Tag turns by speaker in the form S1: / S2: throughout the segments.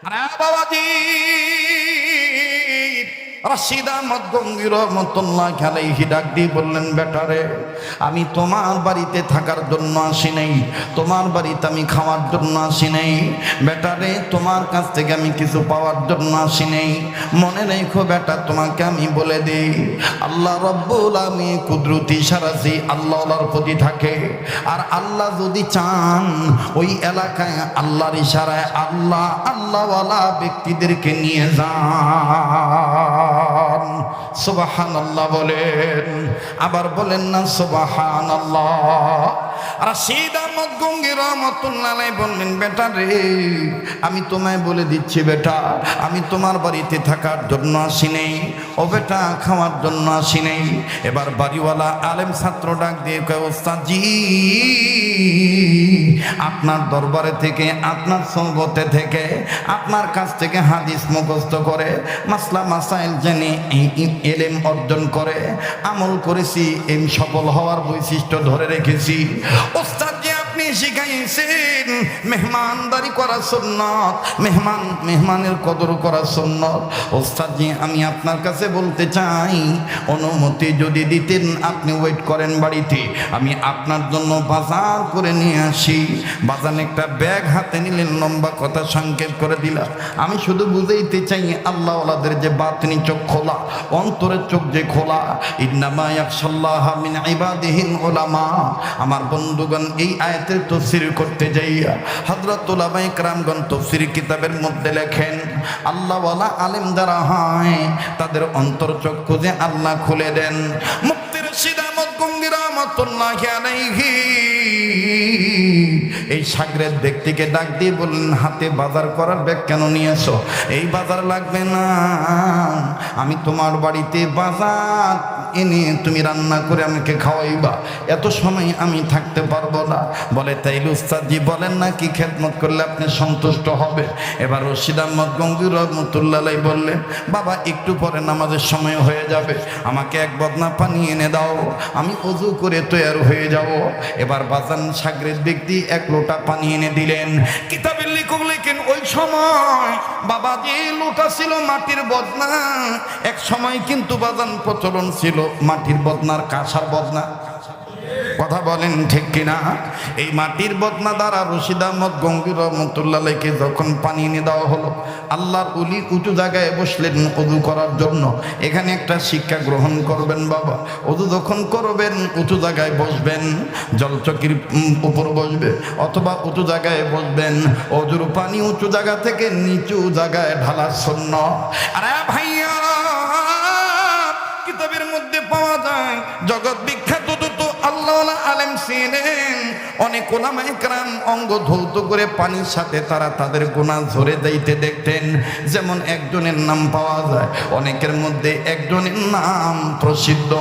S1: আরে বাবাজি, রাশিদ আহমদ গঙ্গী রহমতুল্লাহ আলাইহি ডাক দিয়ে বললেন, বেটারে, আমি তোমার বাড়িতে থাকার জন্য আসি নাই, তোমার বাড়িতে আমি খাওয়ার জন্য আসি নাই, বেটারে, তোমার কাছ থেকে আমি কিছু পাওয়ার জন্য আসি নাই। মনে রেখো বেটা, তোমাকে আমি বলে দিই, আল্লাহ রব্বুল আলামিন কুদরতি সারাসি আল্লাহর প্রতি থাকে। আর আল্লাহ যদি চান, ওই এলাকায় আল্লাহর ইশারায় আল্লাহ আল্লাহওয়ালা ব্যক্তিদেরকে নিয়ে যান। সুবহানাল্লাহ বলেন, আবার বলেন না সুবহানাল্লাহ। রাশিদ আহমদ গঙ্গী রহমতুল্লাহ আলাইহি বললেন, বেটা রে, আমি তোমায় বলে দিচ্ছি বেটা, আমি তোমার বাড়িতে থাকার জন্য আসি নেই, ও বেটা, খাওয়ার জন্য আসি নেই। এবার বাড়িওয়ালা আলেম ছাত্র ডাক দিয়ে কয়, ওস্তাদজি, আপনার দরবারে থেকে, আপনার সঙ্গতে থেকে, আপনার কাছ থেকে হাদিস মুখস্থ করে, মাসলা মাসাইল জেনে ইলম অর্জন করে আমল করেছি, এই সফল হওয়ার বৈশিষ্ট্য ধরে রেখেছি। ওস্তাদ যে আপনি শিখাইছেন মেহমানদারি করা সুন্নাত, মেহমানের কদর করা সুন্নাত। ওস্তাদ জি, আমি আপনার কাছে বলতে চাই, অনুমতি যদি দিতেন, আপনি ওয়েট করেন বাড়িতে, আমি আপনার জন্য বাজার করে নিয়ে আসি। বাজার একটা ব্যাগ হাতে নিলেন, লম্বা কথা সংক্ষেপ করে দিলা। আমি শুধু বুঝাইতে চাই, আল্লাহ ওয়ালাদের যে বাতিনি চোখ খোলা, অন্তরের চোখ যে খোলা, ইন্নামা ইয়াখশাল্লাহা মিন ইবাদিহিল উলামা। আমার বন্ধুগণ, এই আয়াতের তাফসীর করতে যাইয়া হযরত উলামায়ে কেরামগণ তাফসীর কিতাবের মধ্যে লেখেন, আল্লাহ ওয়ালা আলেম যারা হয়, তাদের অন্তর চক্ষু যে আল্লাহ খুলে দেন। মুফতি রাশিদ আহমদ গঙ্গী রহমাতুল্লাহ আলাইহি এই সাগরের ব্যক্তিকে ডাক দিয়ে বললেন, হাতে বাজার করার ব্যাগ কেন নিয়েছো? এই বাজার লাগবে না, আমি তোমার বাড়িতে বাজার এনে তুমি রান্না করে আমাকে খাওয়াইবা, এত সময় আমি থাকতে পারবো না। বলে, তাইলে উস্তাদজি বলেন না, কি খেদমত করলে আপনি সন্তুষ্ট হবে? এবার রাশিদ আহমদ গঙ্গী রহমতুল্লাহ আলাইহি বললেন, বাবা, একটু পরে নামাজের সময় হয়ে যাবে, আমাকে এক বদনা পানি এনে দাও, আমি ওযু করে তৈয়ার হয়ে যাব। এবার বাজান সাগরের ব্যক্তি এক লোটা পানি এনে দিলেন। কিতাবের লেখক লেখেন, ওই সময় বাবা যে লোটা ছিল মাটির বদনা, এক সময় কিন্তু বাজান প্রচলন ছিল মাটির বদনার, কাঁসার বদনা। কথা বলেন ঠিক কিনা? এই মাটির বদনা দ্বারা রাশিদ আহমদ গঙ্গী রহমতুল্লাহ আলাইহিকে যখন পানি এনে দেওয়া হলো, আল্লাহর ওলি উঁচু জায়গায় বসলেন ওযু করার জন্য। এখানে একটা শিক্ষা গ্রহণ করবেন বাবা, ওযু যখন করবেন উঁচু জায়গায় বসবেন, জলচকির উপর বসবে অথবা উঁচু জায়গায় বসবেন। ওযুর পানি উঁচু জায়গা থেকে নিচু জায়গায় ঢালা সুন্নাত। আরে ভাইয়া, কিতাবের মধ্যে পাওয়া যায়, জগৎ বিখ্যাত আল্লাহ আলেম ছিলেন, অনেক উলামায়ে কেরাম অঙ্গ ধৌত করে পানির সাথে তারা তাদের গুনাহ ঝরে যাইতে দেখতেন। যেমন একজনের নাম পাওয়া যায়, অনেকের মধ্যে একজনের নাম প্রসিদ্ধ,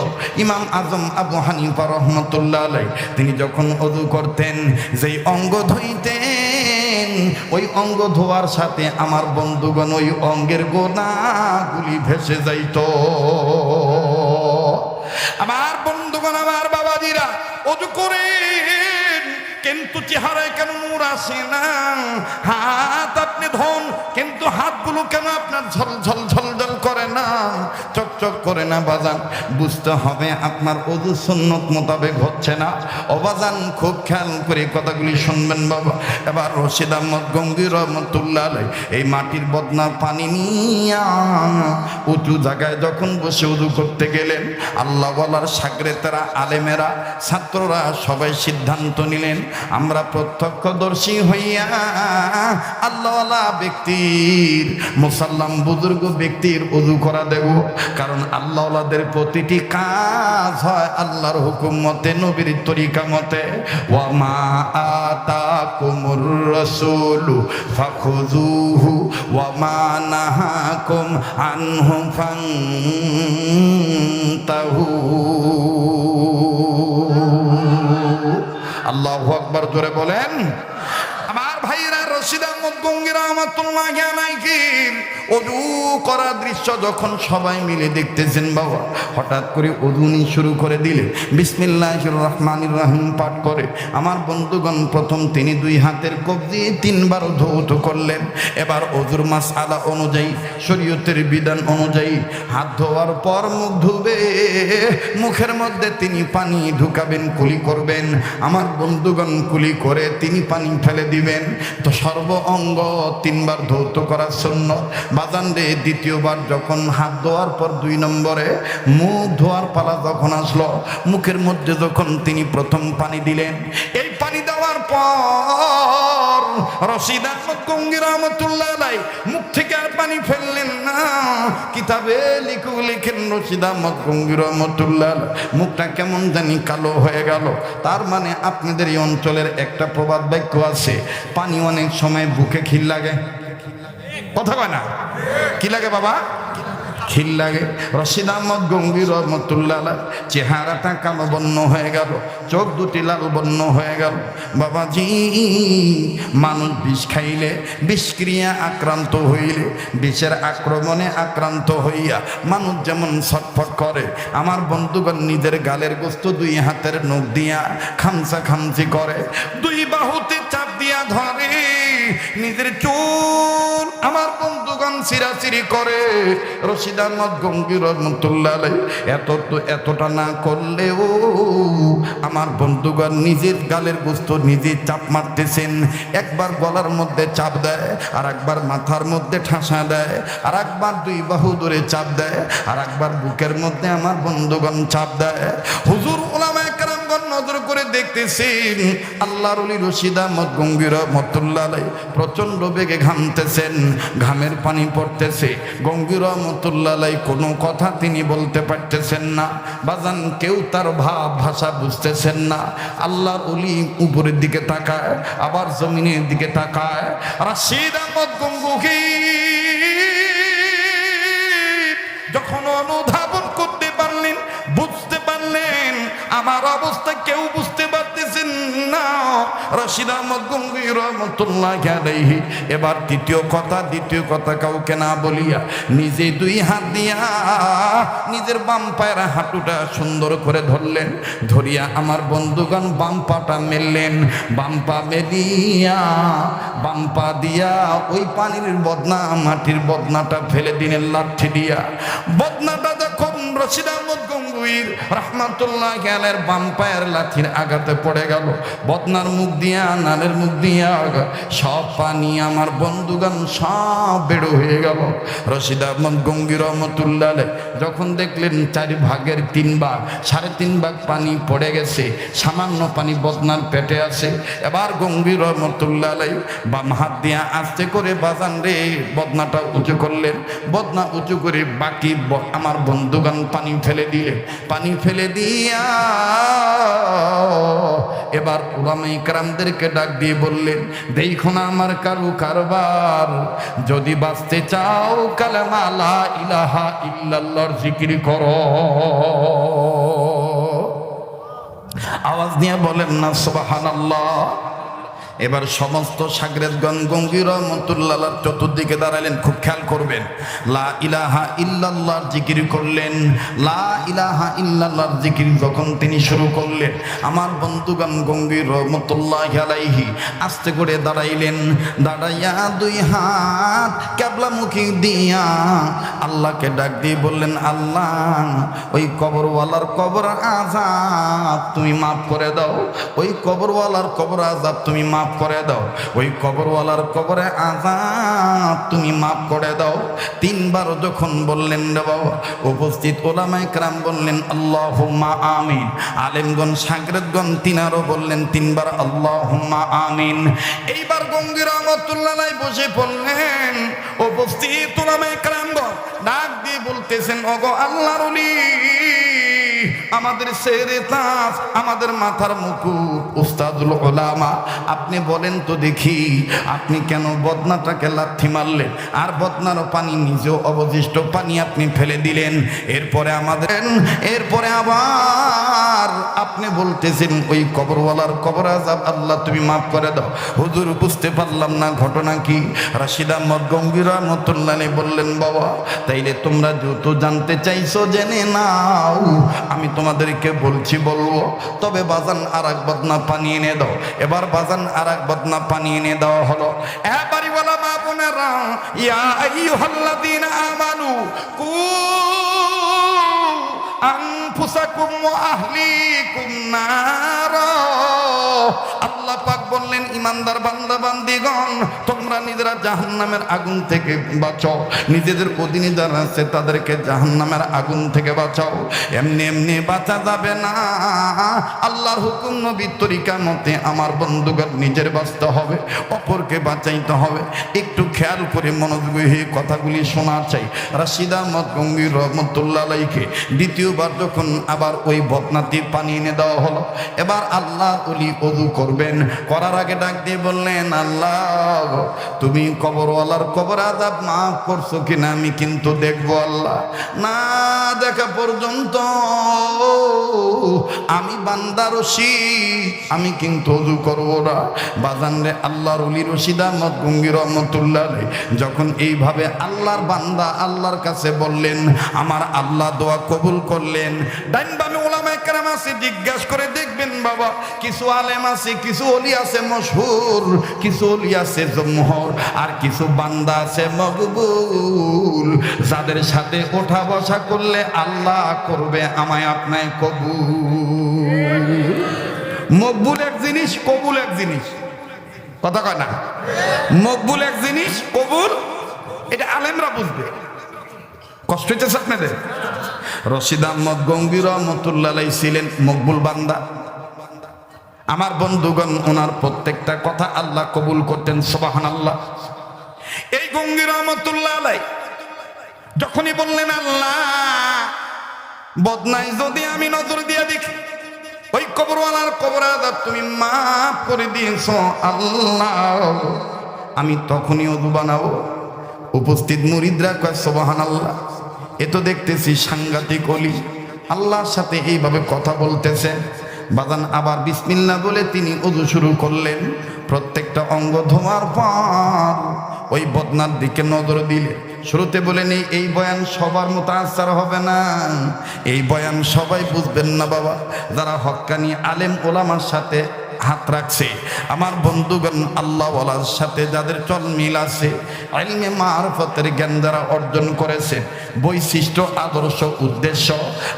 S1: ইমাম আজম আবু হানিফা রহমতুল্লাহ আলাইহি। তিনি যখন ওযু করতেন, যেই অঙ্গ ধুইতেন, ওই অঙ্গ ধোয়ার সাথে আমার বন্ধুগণ ওই অঙ্গের গুনাহগুলি ভেসে যাইত। আমার বন্ধুগণ, আমার বাবাজিরা, ওযু করেন কিন্তু চেহারায় কেন নূর আসে না? হাত আপনি ধোন কিন্তু হাতগুলো কেন আপনার ঝলঝল ঝলঝল করে না, চকচক করে না? বাজান, বুঝতে হবে আপনার ওযু সুন্নত মোতাবেক হচ্ছে না। ও বাজান, খুব খেয়াল করে কথাগুলি শুনবেন বাবা। এবার রাশিদ আহমদ গঙ্গী রহমতুল্লাহ আলাইহি এই মাটির বদনার পানি নিয়া উঁচু জায়গায় যখন বসে ওযু করতে গেলেন, আল্লাহ ওয়ালার সাগরেতেরা, আলেমেরা, ছাত্ররা সবাই সিদ্ধান্ত নিলেন, আমরা প্রত্যক্ষদর্শী হইয়া আল্লাহওয়ালা ব্যক্তির, মুসাল্লাম বুজুর্গ ব্যক্তির ওযু করা দেব। কারণ আল্লাহওয়ালাদের প্রতিটি কাজ হয় আল্লাহর হুকুম মতে, নবীর তরিকা মতে। ওয়া মা আতাকুমুর রাসূলু ফাখুযুহু ওয়া মা নাহাকুম আনহু ফান্তাহু। আল্লাহু আকবার, জোরে বলেন। আমার ভাইরা, রশিদ আহমদ গঙ্গী রাহমাতুল্লাহি আলাইহি ওযু করার দৃশ্য যখন সবাই মিলে দেখতেছেন বাবা, হঠাৎ করে ওযুনি শুরু করে দিলে বিসমিল্লাহির রহমানির রহিম পাঠ করে আমার বন্ধুগণ প্রথম তিনি দুই হাতের কবজি তিনবার ধৌত করলেন। এবার ওযুর মাসআলা অনুযায়ী, শরীয়তের বিধান অনুযায়ী হাত ধোয়ার পর মুখ ধুবে, মুখের মধ্যে তিনি পানি ঢুকাবেন, কুলি করবেন। আমার বন্ধুগণ কুলি করে তিনি পানি ফেলে দিবেন। তো সর্ব অঙ্গ তিনবার ধৌত করার সুন্নাত। বাজান রে, দ্বিতীয়বার যখন হাত ধোয়ার পর 2 নম্বরে মুখ ধোয়ার পালা যখন আসলো, মুখের মধ্যে যখন তিনি প্রথম পানি দিলেন, এই পানি দেওয়ার পর রশিদ আহমদ গঙ্গী রাহমাতুল্লাহি আলাইহি মুখ থেকে আর পানি ফেললেন না। কিতাবে লিখেন রশিদ আহমদ গঙ্গী রাহমাতুল্লাহি আলাইহি মুখটা কেমন জানি কালো হয়ে গেল। তার মানে আপনাদের এই অঞ্চলের একটা প্রবাদ বাক্য আছে, পানি অনেক সময় বুকে খিল লাগে। কথা কয় না? কি লাগে বাবা? খিল লাগে। রশিদ আহমদ গঙ্গী রাহমাতুল্লাহি আলাইহি চেহারাটা কালো বর্ণ হয়ে গেল, চোখ দুটি লাল বর্ণ হয়ে গেল। বাবাজি, মানুষ বিষ খাইলে, বিষক্রিয়া আক্রান্ত হইলে, বিষের আক্রমণে আক্রান্ত হইয়া মানুষ যেমন ছটফট করে, আমার বন্ধুগণ নিজের গালের গোস্ত 2 হাতের নখ দিয়া খামসা খামসি করে, 2 বাহুতে চাপ দিয়া ধরে, নিজের চুল আমার বন্ধুগণ চিরাচিরি করে। রশিদ আহমদ গঙ্গী রাহমাতুল্লাহি আলাইহি এতটা না করলেও আমার বন্ধুগণ নিজের গালের গোস্ত নিজে চাপ মারতেছেন। একবার গলার মধ্যে চাপ দেয়, আর একবার মাথার মধ্যে ঠাসা দেয়, আর একবার 2 বাহু ধরে চাপ দেয়, আর একবার বুকের মধ্যে আমার বন্ধুগণ চাপ দেয়। হুজুর উলামায়ে কেরামগণ নজর করে দেখতেছেন আল্লাহর ওলি রশিদ আহমদ গঙ্গী রাহমাতুল্লাহি আলাইহি প্রচন্ড বেগে ঘামতেছেন, ঘামের পানি পড়তেছে। গঙ্গী রাহমাতুল্লাহি আলাইহি কোনো কথা তিনি বলতে পারতেছেন না। বাজান, কেউ তার ভাব ভাষা বুঝতেছেন না। আল্লাহর ওলি উপরের দিকে তাকায়, আবার জমিনের দিকে তাকায়। রশিদ আহমদ গঙ্গী যখন অনুধাবন করতে পারলেন, বুঝতে পারলেন আমার অবস্থা কেউ বুঝতে পারতেছেন না, রশিদ আহমদ গঙ্গী রাহমাতুল্লাহি আলাইহি এবার দ্বিতীয় কথা কাউকে না বলিয়া নিজে 2 হাত দিয়া নিজের বাম পায়ের হাঁটুটা সুন্দর করে ধরলেন। ধরিয়া আমার বন্ধুগণ বাম পাটা মেললেন, বাম পা মেলিয়া বাম পা দিয়া ওই পানির বদনা, মাটির বদনাটা ফেলে দিলেন লাঠি দিয়া। বদনাটা যখন রশিদ আহমদ গঙ্গী রাহমাতুল্লাহি আলাইহির বাম পায়ের লাঠির আঘাতে পড়ে গেল, বদনার মুখ দিয়া, নালের মুখ দিয়া সব পানি আমার বন্ধুগণ সব বেড়ো হয়ে গেল। রশিদ আহমদ গঙ্গী রাহমাতুল্লাহি আলাইহি যখন দেখলেন 4 ভাগের 3 ভাগ, 3.5 ভাগ পানি পড়ে গেছে, সামান্য পানি বদনার পেটে আছে, এবার গঙ্গী রাহমাতুল্লাহি আলাইহি বাম হাত দিয়া আস্তে করে বাজান রে বদনাটা উঁচু করলেন। বদনা উঁচু করে বাকি আমার বন্ধুগণ পানি ফেলে দিলেন। পানি ফেলে দিয়া এবার উলামায়ে কেরামদেরকে ডাক দিয়ে বললেন, দেখো না আমার কারবার, যদি বাঁচতে চাও কালেমা লা ইলাহা ইল্লাল্লাহর জিকির করো। আওয়াজ নিয়ে বলেন না সুবহানাল্লাহ। এবার সমস্ত শাগরেদগণ গঙ্গী রাহমাতুল্লাহি আলাইহি চতুর্দিকে দাঁড়ালেন, খুব খেয়াল করবেন। লা ইলাহা ইল্লাল্লাহর জিকির করলেন। লা ইলাহা ইল্লাল্লাহর জিকির যখন তিনি শুরু করলেন, আমার বন্ধুগণ গঙ্গী রাহমাতুল্লাহি আলাইহি আস্তে করে দাঁড়াইলেন। দাঁড়াইয়া 2 হাত কিবলামুখী দিয়া আল্লাহকে ডাক দিয়ে বললেন, আল্লাহ ওই কবরওয়ালার কবর আযাব তুমি মাফ করে দাও, ওই কবরওয়ালার কবর আযাব তুমি মাফ করে দাও, ওই কবরওয়ালার কবরে আযাব তুমি মাফ করে দাও। 3 বার যখন বললেন রে বাবা, উপস্থিত ওলামায়ে কেরাম বললেন আল্লাহুম্মা আমিন। আলেমগণ শাগরেদগণ তিনারও বললেন 3 বার আল্লাহুম্মা আমিন। এইবার গঙ্গী রাহমাতুল্লাহি আলাইহি বসে পড়লেন। উপস্থিত ওলামায়ে কেরামগণ ডাক দিয়ে বলতেছেন, ওগো আল্লাহর ওলি, আমাদের সেরে তাজ, আমাদের মাথার মুকুট, উস্তাদুল উলামা, আপনি বলেন তো দেখি, আপনি কেন বদনাটাকে লাথি মারলেন আর বদনার পানি নিজেও অবশিষ্ট পানি আপনি ফেলে দিলেন? এরপরে আবার আপনি বলতেছেন ওই কবরওয়ালার কবর আযাব আল্লাহ তুমি মাফ করে দাও। হুজুর বুঝতে পারলাম না ঘটনা কি। রাশিদ আহমদ গঙ্গী রাহমাতুল্লাহ আলাইহি বললেন, বাবা তাইলে তোমরা যত জানতে চাইছো জেনে নাও, আমি তোমাদেরকে বলবো, তবে বাজান আর এক বদনা পানি এনে দাও। এবার বাজান আর এক বদনা পানি এনে দেওয়া হলো। বাড়িওয়ালা মা বোনেরা, ইয়া আইয়ুহাল্লাযীনা আমানু কু আনফুসাকুম ওয়া আহলিকুম নারা। আল্লাহ পাক বললেন, ইমানদার বান্দা বান্দিগণ, তোমরা নিজেরা জাহান্নামের আগুন থেকে বাঁচাও, নিজেদের অধীনে যারা আছে তাদেরকে জাহান্নামের আগুন থেকে বাঁচাও। এমনি এমনি বাঁচা যাবে না, আল্লাহর হুকুম নবীর তরিকা মতে আমার বন্ধুগণ নিজের বাঁচতে হবে, অপরকে বাঁচাইতে হবে। একটু খেয়াল করে মনোযোগী হয়ে কথাগুলি শোনা চাই। রাশিদ আহমদ গঙ্গী রাহমাতুল্লাহ আলাইহিকে দ্বিতীয়বার যখন আবার ওই বদনাটির পানি এনে দেওয়া হলো, এবার আল্লাহ ওলি ওযু করবেন, করার আগে ডাক দিয়ে বললেন, আল্লাহ তুমি কবরওয়ালার কবর আযাব মাফ করছো কিনা আমি কিন্তু দেখবো। আল্লাহ না দেখা পর্যন্ত আমি বান্দা রশিদ, আমি কিন্তু ওযু করবো না। বাজান রে, আল্লাহর ওলি রাশিদ আহমদ গঙ্গী রাহমাতুল্লাহ আলাইহি যখন এইভাবে আল্লাহর বান্দা আল্লাহর কাছে বললেন, আমার আল্লাহ দোয়া কবুল করলেন। ডাইন বামে উলামায়ে কেরাম আছে, জিজ্ঞাসা করে দেখবেন বাবা, কিছু আলেম আছে, কিছু ওলি আছে মশহুর, কিছু ওলি আছে জমহর, আর কিছু বান্দা আছে মকবুল, যাদের সাথে ওঠা বসা করলে আল্লাহ করবে আমায় আপনায় কবুল। মকবুল এক জিনিস, কবুল এক জিনিস, কথা কয় না? মকবুল এক জিনিস, কবুল এটা আলেমরা বুঝবে। কষ্ট হইতেছে আপনাদের? রাশিদ আহমদ গঙ্গী রাহমাতুল্লাহ আলাইহি ছিলেন মকবুল বান্দা। আমার বন্ধুগণ, ওনার প্রত্যেকটা কথা আল্লাহ কবুল করতেন, সুবহানাল্লাহ। এই গঙ্গী রাহমাতুল্লাহ আলাইহি যখনই বললেন, আল্লাহ বদনায় যদি আমি নজর দিয়ে দেখি, ওই কবরওয়ালার কবর আযাব তুমি মাফ করে দিয়েছো আল্লাহ, আমি তখনই ওযু বানাবো। উপস্থিত মুরিদরা কয় সুবহানাল্লাহ, এ তো দেখতেছি সাংঘাতিক ওলি, আল্লাহর সাথে এইভাবে কথা বলতেছে। বাজান আবার বিসমিল্লাহ বলে তিনি ওযু শুরু করলেন। প্রত্যেকটা অঙ্গ ধোয়ার পর ওই বদনার দিকে নজর দিলে, শুরুতে বলেন এই বয়ান সবার মুতাআসসার হবে না, এই বয়ান সবাই বুঝবেন না বাবা। যারা হক্কানি আলেম ওলামার সাথে হাত রাখছে, আমার বন্ধুগণ আল্লাহ ওয়ালার সাথে যাদের চল মিল আছে, ইলমে মারফতের জ্ঞান যারা অর্জন করেছে, বৈশিষ্ট্য আদর্শ উদ্দেশ্য,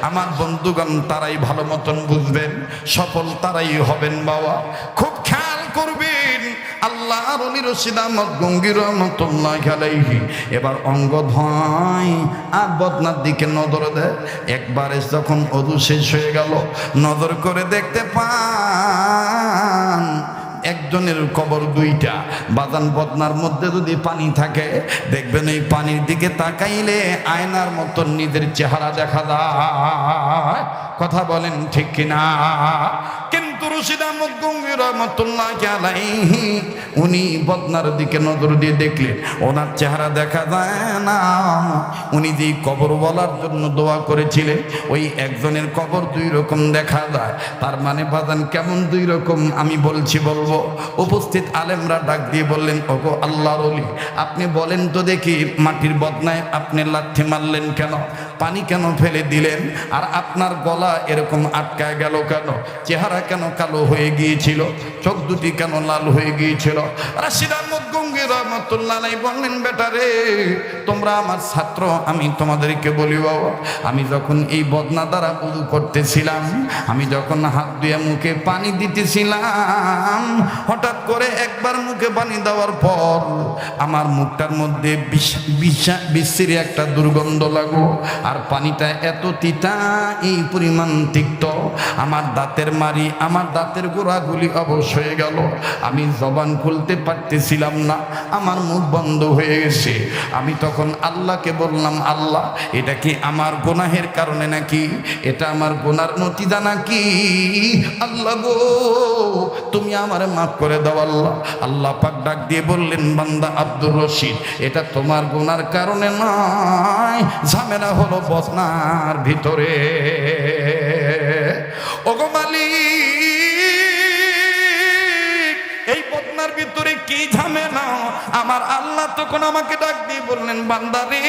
S1: আমার বন্ধুগণ তারাই ভালো মতন বুঝবেন, সফল তারাই হবেন বাবা। খুব খেয়াল করবেন, আল্লাহর ওলি রাশিদ আহমদ গঙ্গী রাহমাতুল্লাহি আলাইহি এবার অঙ্গ ধয় আর বদনার দিকে নজর দেয়। একবারে যখন ওযু শেষ হয়ে গেল, নজর করে দেখতে পান একজনের কবর দুইটা। বাজান বদনার মধ্যে যদি পানি থাকে, দেখবেন এই পানির দিকে তাকাইলে আয়নার মতন নিজের চেহারা দেখা যায়। কথা বলেন ঠিক কিনা? কিন্তু রাশিদ আহমদ গঙ্গী রাহমাতুল্লাহি আলাইহি উনি বদনার দিকে নজর দিয়ে দেখলেন ওনার চেহারা দেখা যায় না। উনি যেই কবর বলার জন্য দোয়া করেছিলেন, ওই একজনের কবর দুই রকম দেখা যায়। তার মানে বাজান কেমন দুই রকম আমি বলবো। উপস্থিত আলেমরা ডাক দিয়ে বললেন, ওগো আল্লাহর ওলি, আপনি বলেন তো দেখি, মাটির বদনায় আপনি লাথি মারলেন কেন? পানি কেন ফেলে দিলেন? আর আপনার গলা এরকম আটকায় গেল কেন? চেহারা কেন কালো হয়ে গিয়েছিল? চোখ দুটি কেন লাল হয়ে গিয়েছিল? রাশিদ আহমদ গঙ্গী রাহমাতুল্লাহ আলাইহি বললেন, বেটা রে, তোমরা আমার ছাত্র, আমি তোমাদেরকে বলি বাবা, আমি যখন এই বদনা দ্বারা ওযু করতেছিলাম, আমি যখন হাত ধুয়ে মুখে পানি দিতেছিলাম, হঠাৎ করে একবার মুখে পানি দেওয়ার পর আমার মুখটার মধ্যে বিশ্রী একটা দুর্গন্ধ লাগলো। আর পানিটা এত তিতা, এই পরিমাণ তিক্ত, আমার দাঁতের মারি, আমার দাঁতের গোড়াগুলি অবশ হয়ে গেল। আমি জবান খুলতে পারতেছিলাম না, আমার মুখ বন্ধ হয়ে গেছে। আমি তখন আল্লাহকে বললাম, আল্লাহ এটা কি আমার গুনাহের কারণে নাকি, এটা আমার গুনার নতিজা নাকি? আল্লাহ গো, তুমি আমারে মাফ করে দাও আল্লাহ। আল্লাহ পাক ডাক দিয়ে বললেন, বান্দা আব্দুর রশিদ, এটা তোমার গুনার কারণে নয়, ঝামেলা হলো বদনার ভিতরে। ওগো মালিক, এই বদনার ভিতরে কি ঝামেলা? আমার আল্লাহ তখন আমাকে ডাক দিয়ে বললেন, বান্দা রে,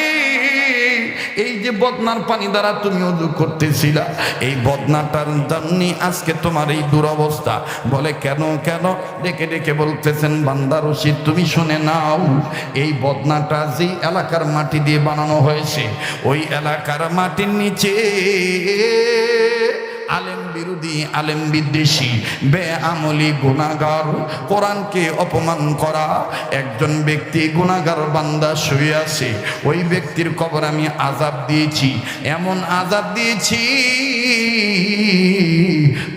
S1: এই যে বদনার পানি দ্বারা তুমি ওযু করতেছিলা, এই বদনাটার জন্যই আজকে তোমার এই দুরবস্থা। বলে কেন কেন? ডেকে ডেকে বলতেছেন, বান্দা রশিদ তুমি শুনে নাও, এই বদনাটা যে এলাকার মাটি দিয়ে বানানো হয়েছে, ওই এলাকার মাটির নিচে আলেম বিরোধী, আলেম বিদ্বেষী, বেআমলি গুনাহগার, কোরআনকে অপমান করা একজন ব্যক্তি, গুনাহগার বান্দা শুয়ে আছে। ওই ব্যক্তির কবর আমি আযাব দিয়েছি, এমন আযাব দিয়েছি,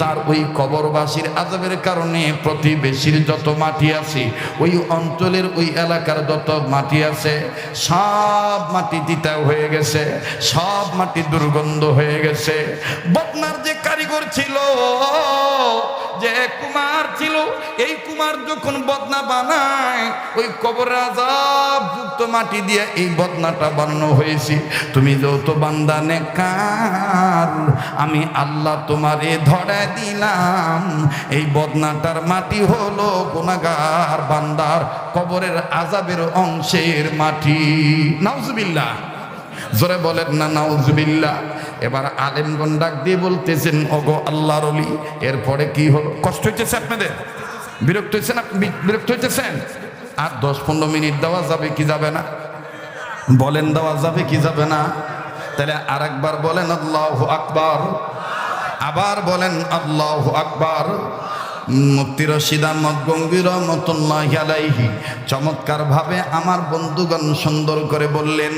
S1: তার ওই কবরবাসীর আযাবের কারণে প্রতিবেশীর যত মাটি আছে, ওই অঞ্চলের ওই এলাকার যত মাটি আছে, সব মাটি তিতা হয়ে গেছে, সব মাটি দুর্গন্ধ হয়ে গেছে। বদনার যে কারিগর ছিল, যে কুমার ছিল, এই কুমার যখন বদনা বানায়, ওই কবরের আযাব যুক্ত মাটি দিয়ে এই বদনাটা বানানো হয়েছে। তুমি যত বান্দা নেককার, আমি আল্লাহ তোমারে ধরে দিলাম, এই বদনাটার মাটি হলো গুনাহগার বান্দার কবরের আযাবের অংশের মাটি। নাউজুবিল্লাহ, জোরে বলেন না নাউজুবিল্লাহ। এবার আলেমগণ ডাক দিয়ে বলতেছেন, ওগো আল্লাহর ওলি, এরপরে কি হলো? কষ্ট হইতেছে আপনাদের? বিরক্ত হয়েছেন? বিরক্ত হইতেছেন? আর 10-15 মিনিট দেওয়া যাবে কি যাবে না? বলেন, দেওয়া যাবে কি যাবে না? তাহলে আরেকবার বলেন আল্লাহু আকবার, আবার বলেন আল্লাহু আকবার। মুফতি রশিদ আহমদ গঙ্গী রহমতুল্লাহি আলাইহি চমৎকার ভাবে আমার বন্ধুগণ সুন্দর করে বললেন,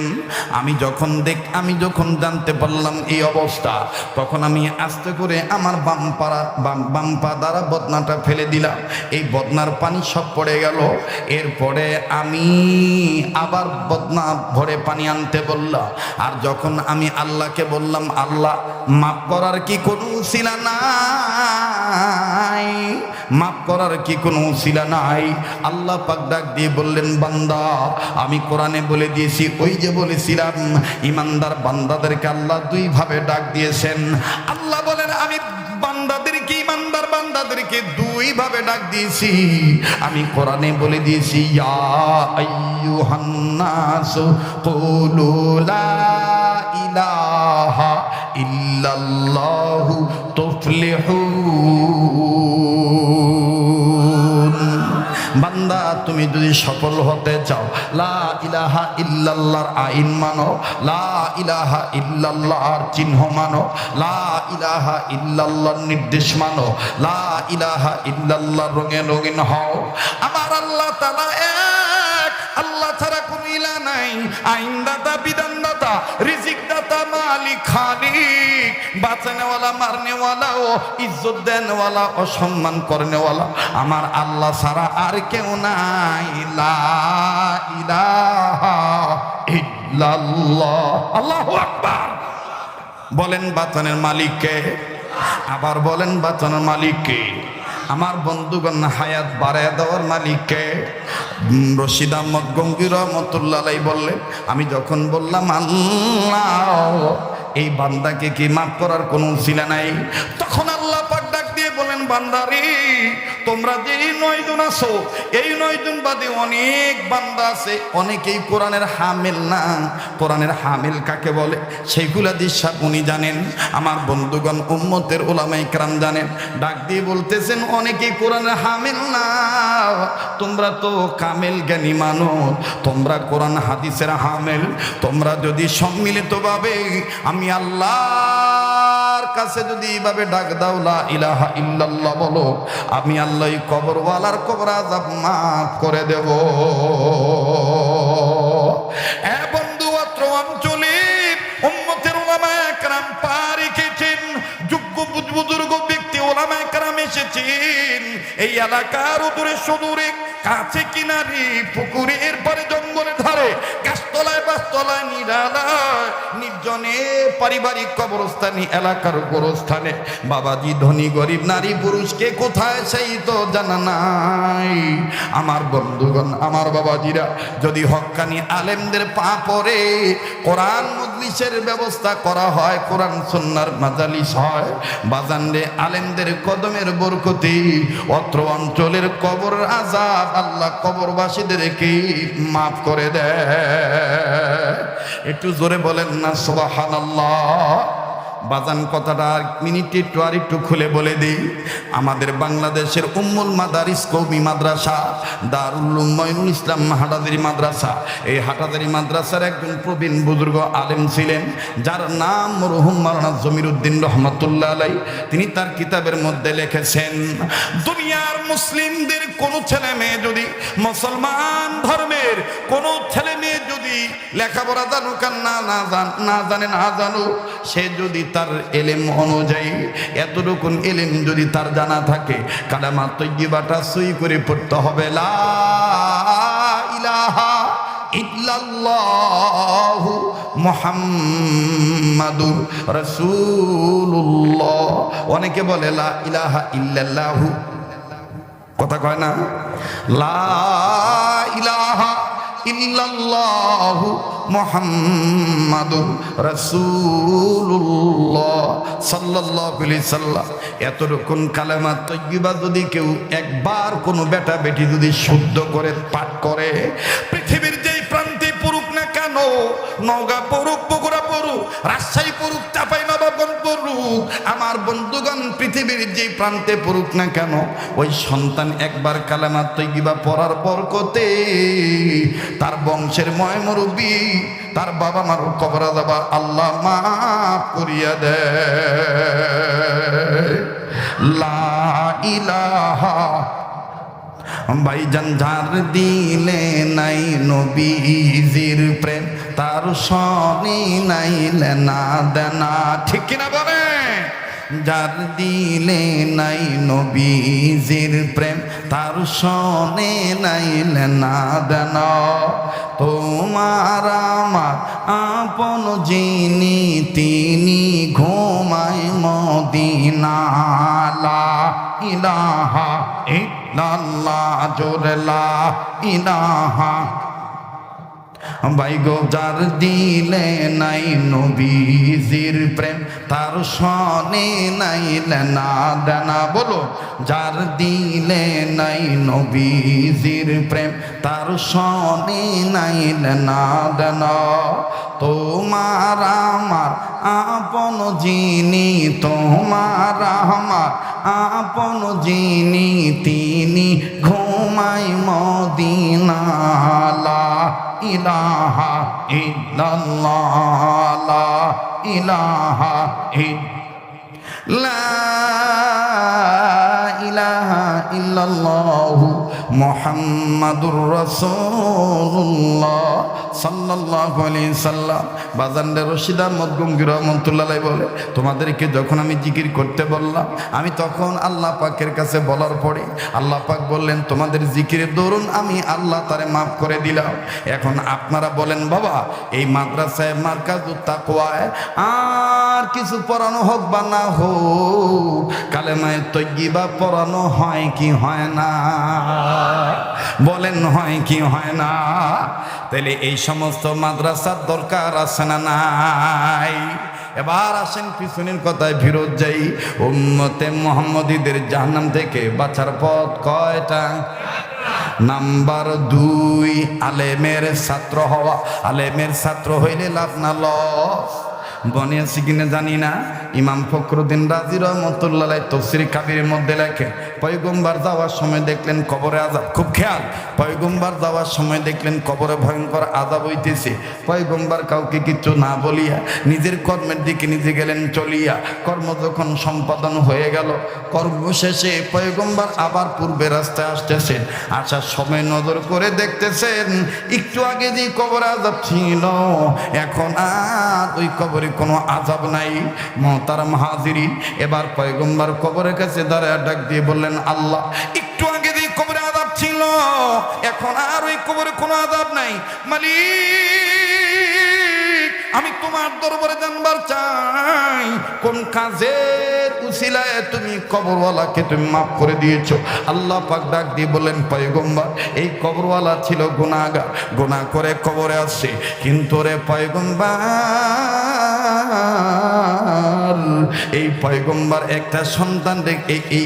S1: আমি যখন জানতে পারলাম এই অবস্থা, তখন আমি আস্তে করে আমার বাম পা দ্বারা বদনাটা ফেলে দিলাম, এই বদনার পানি সব পড়ে গেল। এরপরে আমি আবার বদনা ভরে পানি আনতে বললাম। আর যখন আমি আল্লাহকে বললাম, আল্লাহ মাফ করার কি কোনো উসিলা নাই, মাফ করার কি কোনো উসিলা নাই? আল্লাহ পাক ডাক দিয়ে বললেন, বান্দা আমি কোরআনে বলে দিয়েছি, ওই যে বলেছিলাম ইমানদার বান্দাদেরকে আল্লাহ দুই ভাবে ডাক দিয়েছেন। আল্লাহ বলেন, আমি বান্দাদেরকে, ইমানদার বান্দাদেরকে দুই ভাবে ডাক দিয়েছি। আমি কোরআনে বলে দিয়েছি, ইয়া আইয়ুহান নাস কুলু লা ইলাহা ইল্লাল্লাহু তুফলিহুন। বান্দা তুমি যদি সফল হতে চাও, লা ইলাহা ইল্লাল্লাহর আইন মানো, লা ইলাহা ইল্লাল্লাহর চিহ্ন মানো, লা ইলাহা ইল্লাল্লাহর নির্দেশ মানো, লা ইলাহা ইল্লাল্লাহর রঙে রঙিন হও। আমার আল্লাহ তাআলা এক, আল্লাহ ছাড়া কোনো ইলাহ নাই। আইনদাতা, বিধানদাতা, রিজিকদাতা, মালিক, খালিক, বাঁচানেওয়ালা, মারনেওয়ালা ও ইজ্জত দেনওয়ালা, অসম্মান করনেওয়ালা আমার আল্লাহ ছাড়া আর কেউ নাই। লা ইলাহা ইল্লাল্লাহ। আল্লাহু আকবার। বলেন বাঁচানের মালিককে, আবার বলেন বাঁচানোর মালিককে। আমার বন্ধুগণ, হায়াত বাড়ায় দেওয়ার মালিককে। রশিদ আহমদ গঙ্গী রহমতুল্লাহ আলাইহি বললেন, আমি যখন বললাম আল্লাহ এই বান্দাকে কি মাফ করার কোনো উসিলা নাই, তখন আল্লাহ পাক ডাক দিয়ে বলেন, বান্দারে তোমরা যে 9 জন আছো, এই 9 জন বাদে অনেক বান্দা আছে, অনেকেই কোরআনের হামিল না। কোরআনের হামিল কাকে বলে সেইগুলা দিশা উনি জানেন, আমার বন্ধুগণ উম্মতের উলামায়ে কেরাম জানেন। ডাক দিয়ে বলতেছেন, অনেকেই কোরআনের হামিল না, তোমরা তো কামেল জ্ঞানী মানুষ, তোমরা কোরআন হাদিসের হামিল। তোমরা যদি সম্মিলিতভাবে আমি আল্লাহর কাছে যদি এইভাবে ডাক দাও, লা ইলাহা ইল্লাল্লাহ বলো, আমি আল্লাহ কবরওয়ালার কবর আযাব মাফ করে দেব। এ বন্ধু, অত্র অঞ্চলে উম্মতের এই এলাকার দূরে সুদূরে কাছে কিনারি পুকুরের পরে জঙ্গলের ধারে গাছতলায় বাসতলায় নিরালায় নির্জনে পারিবারিক কবরস্থানে এলাকার গোরস্থানে বাবাজি ধনী গরিব নারী পুরুষকে কোথায় সেই তো জানা নাই। আমার বন্ধুগণ, আমার বাবাজিরা, যদি হক্কানি আলেমদের পা পড়ে কোরআন মজলিসের ব্যবস্থা করা হয়, কোরআন সুন্নাহর মাজালিস হয়, বাজানরে আলেমদের কদমের বরকতে অত্র অঞ্চলের কবর আযাব আল্লাহ কবরবাসীদেরকে মাফ করে দেয়। একটু জোরে বলেন না সুবহানাল্লাহ। বাজান কথাটা আর মিনিট একটু খুলে বলে দিই। আমাদের বাংলাদেশের উম্মুল মাদারিস কওমি মাদ্রাসা দারুল উলুম মঈনুল ইসলাম হাটাজারি মাদ্রাসা, এই হাটাজারি মাদ্রাসার একজন প্রবীণ বুজুর্গ আলেম ছিলেন, যার নাম মরহুম মাওলানা জমিরউদ্দিন রহমাতুল্লাহ আলাইহি। তিনি তার কিতাবের মধ্যে লিখেছেন, দুনিয়ার মুসলিমদের কোন ছেলে মেয়ে যদি, মুসলমান ধর্মের কোন ছেলে মেয়ে যদি লেখাপড়া জানুক আর না জানো, সে যদি তার এলেম অনুযায়ী এতটুকুন এলেম যদি তার জানা থাকে, কালেমা তয়্যিবাটা সই করে পড়তে হবে, লা ইলাহা ইল্লাল্লাহু মুহাম্মাদুর রাসূলুল্লাহ। অনেকে বলে লা ইলাহা ইল্লাল্লাহু, কথা কয় না, লা ইলাহা ইল্লাল্লাহু মুহাম্মাদুর রাসূলুল্লাহ সাল্লাল্লাহু আলাইহি সাল্লাম। এতটুকুন কালেমা তয়্যিবা যদি কেউ একবার কোনো বেটা বেটি যদি শুদ্ধ করে পাঠ করে, পৃথিবীর যেই প্রান্তে পড়ুক না কেন, নওগাঁ পড়ুক, বগুড়া পড়ুক, রাজশাহী পড়ুক, চাঁপাইনবাবগঞ্জ পড়ুক, আমার বন্ধুগণ পৃথিবীর যেই প্রান্তে পড়ুক না কেন, ওই সন্তান একবার কালেমা তয়্যিবা পড়ার বরকতে তার বংশের ময় মুরব্বী, তার বাবা মার কবর আযাব আল্লাহ মাফ করিয়া দেয়। লা ইলাহা ভাইজান, যার দিলে নাই নবীজির প্রেম, তার সনে নাই লেনা দেনা, ঠিক কিনা বলে? যার দিলে নাই নবীজির প্রেম, তার সনে নাই লেনা দেনা। তোমার আমার আপন যিনি, তিনি ঘুমায় মদিনা। লা ইলাহা ইল্লাল্লাহ, জোরে লা ইলাহা। বাইগো, যার দিলে নাই নবীজির প্রেম, তার সনে নাই লেনা দেনা। বলো, যার দিলে নাই নবীজির প্রেম, তার সনে নাই লেনা দেনা। তোমার আমার আপন যিনি, তোমার আমার আপন যিনি, তিনি ঘুমায় মদিনা। লা ইলাহা ইল্লাল্লাহ, লা ইলাহা লা ইলাহা ইল্লাল্লাহু মুহাম্মাদুর রাসূলুল্লাহ সাল্লাল্লাহু আলাইহি সাল্লাম। বাজানদের রশিদ আহমদ গঙ্গির রহমাতুল্লাহ আলাইহি বলে, তোমাদেরকে যখন আমি জিকির করতে বললাম, আমি তখন আল্লাহ পাকের কাছে বলার পরে আল্লাহ পাক বললেন, তোমাদের জিকিরের দরুন আমি আল্লাহ তারে মাফ করে দিলাম। এখন আপনারা বলেন, বাবা এই মাদ্রাসায় মারকাজুত তাকওয়ায় আর কিছু পড়ানো হোক বা না হোক, কালেমায়ে তয়্যিবা পড়ানো হয় কি হয় না? বলেন হয় কি হয় না? তাহলে এই সমস্ত মাদ্রাসার দরকার আছে না নাই? এবার আসেন পিছনের কথায় ফিরত যাই। উম্মতে মুহাম্মদীদের জাহান্নাম থেকে বাঁচার পথ কয়টা? নাম্বার 2, আলেমের ছাত্র হওয়া। আলেমের ছাত্র হইলে লাভ না লস। বনিয়াছি কিনা জানি না, ইমাম ফখরুদ্দিন রাজি রহমাতুল্লাহ আলাইহি তাফসীর কাবীরের মধ্যে লেখে, পয়গম্বর যাওয়ার সময় দেখলেন কবরে আযাব। খুব খেয়াল, পয়গম্বর যাওয়ার সময় দেখলেন কবরে ভয়ঙ্কর আযাব হইতেছে। পয়গম্বর কাউকে কিছু না বলিয়া নিজের কর্মের দিকে নিজে গেলেন চলিয়া। কর্ম যখন সম্পাদন হয়ে গেল, কর্ম শেষে পয়গম্বর আবার পূর্বে রাস্তায় আসতেছেন। আসার সময় নজর করে দেখতেছেন, একটু আগে যে কবরে আযাব ছিল, এখন আর ওই কবরে কোনো আযাব নাই। মোহতারাম হাজিরিন, এবার পয়গম্বর কবরের কাছে দাঁড়ায় ডাক দিয়ে বললেন, বললেন আল্লাহ, একটু আগে যে কবরে আযাব ছিল, এখন আর ওই কবরে কোনো আযাব নাই। মালিক, আমি তোমার দরবারে জানবার চাই, কোন কাজের উসিলায় তুমি কবরওয়ালাকে তুমি মাফ করে দিয়েছো? আল্লাহ পাক ডাক দিয়ে বললেন, পয়গম্বর, এই কবরওয়ালা ছিল গুনাহগার, গুনাহ করে কবরে আসছে, কিন্তু রে পয়গম্বর, এই পয়গম্বর একটা সন্তান রেখে, এই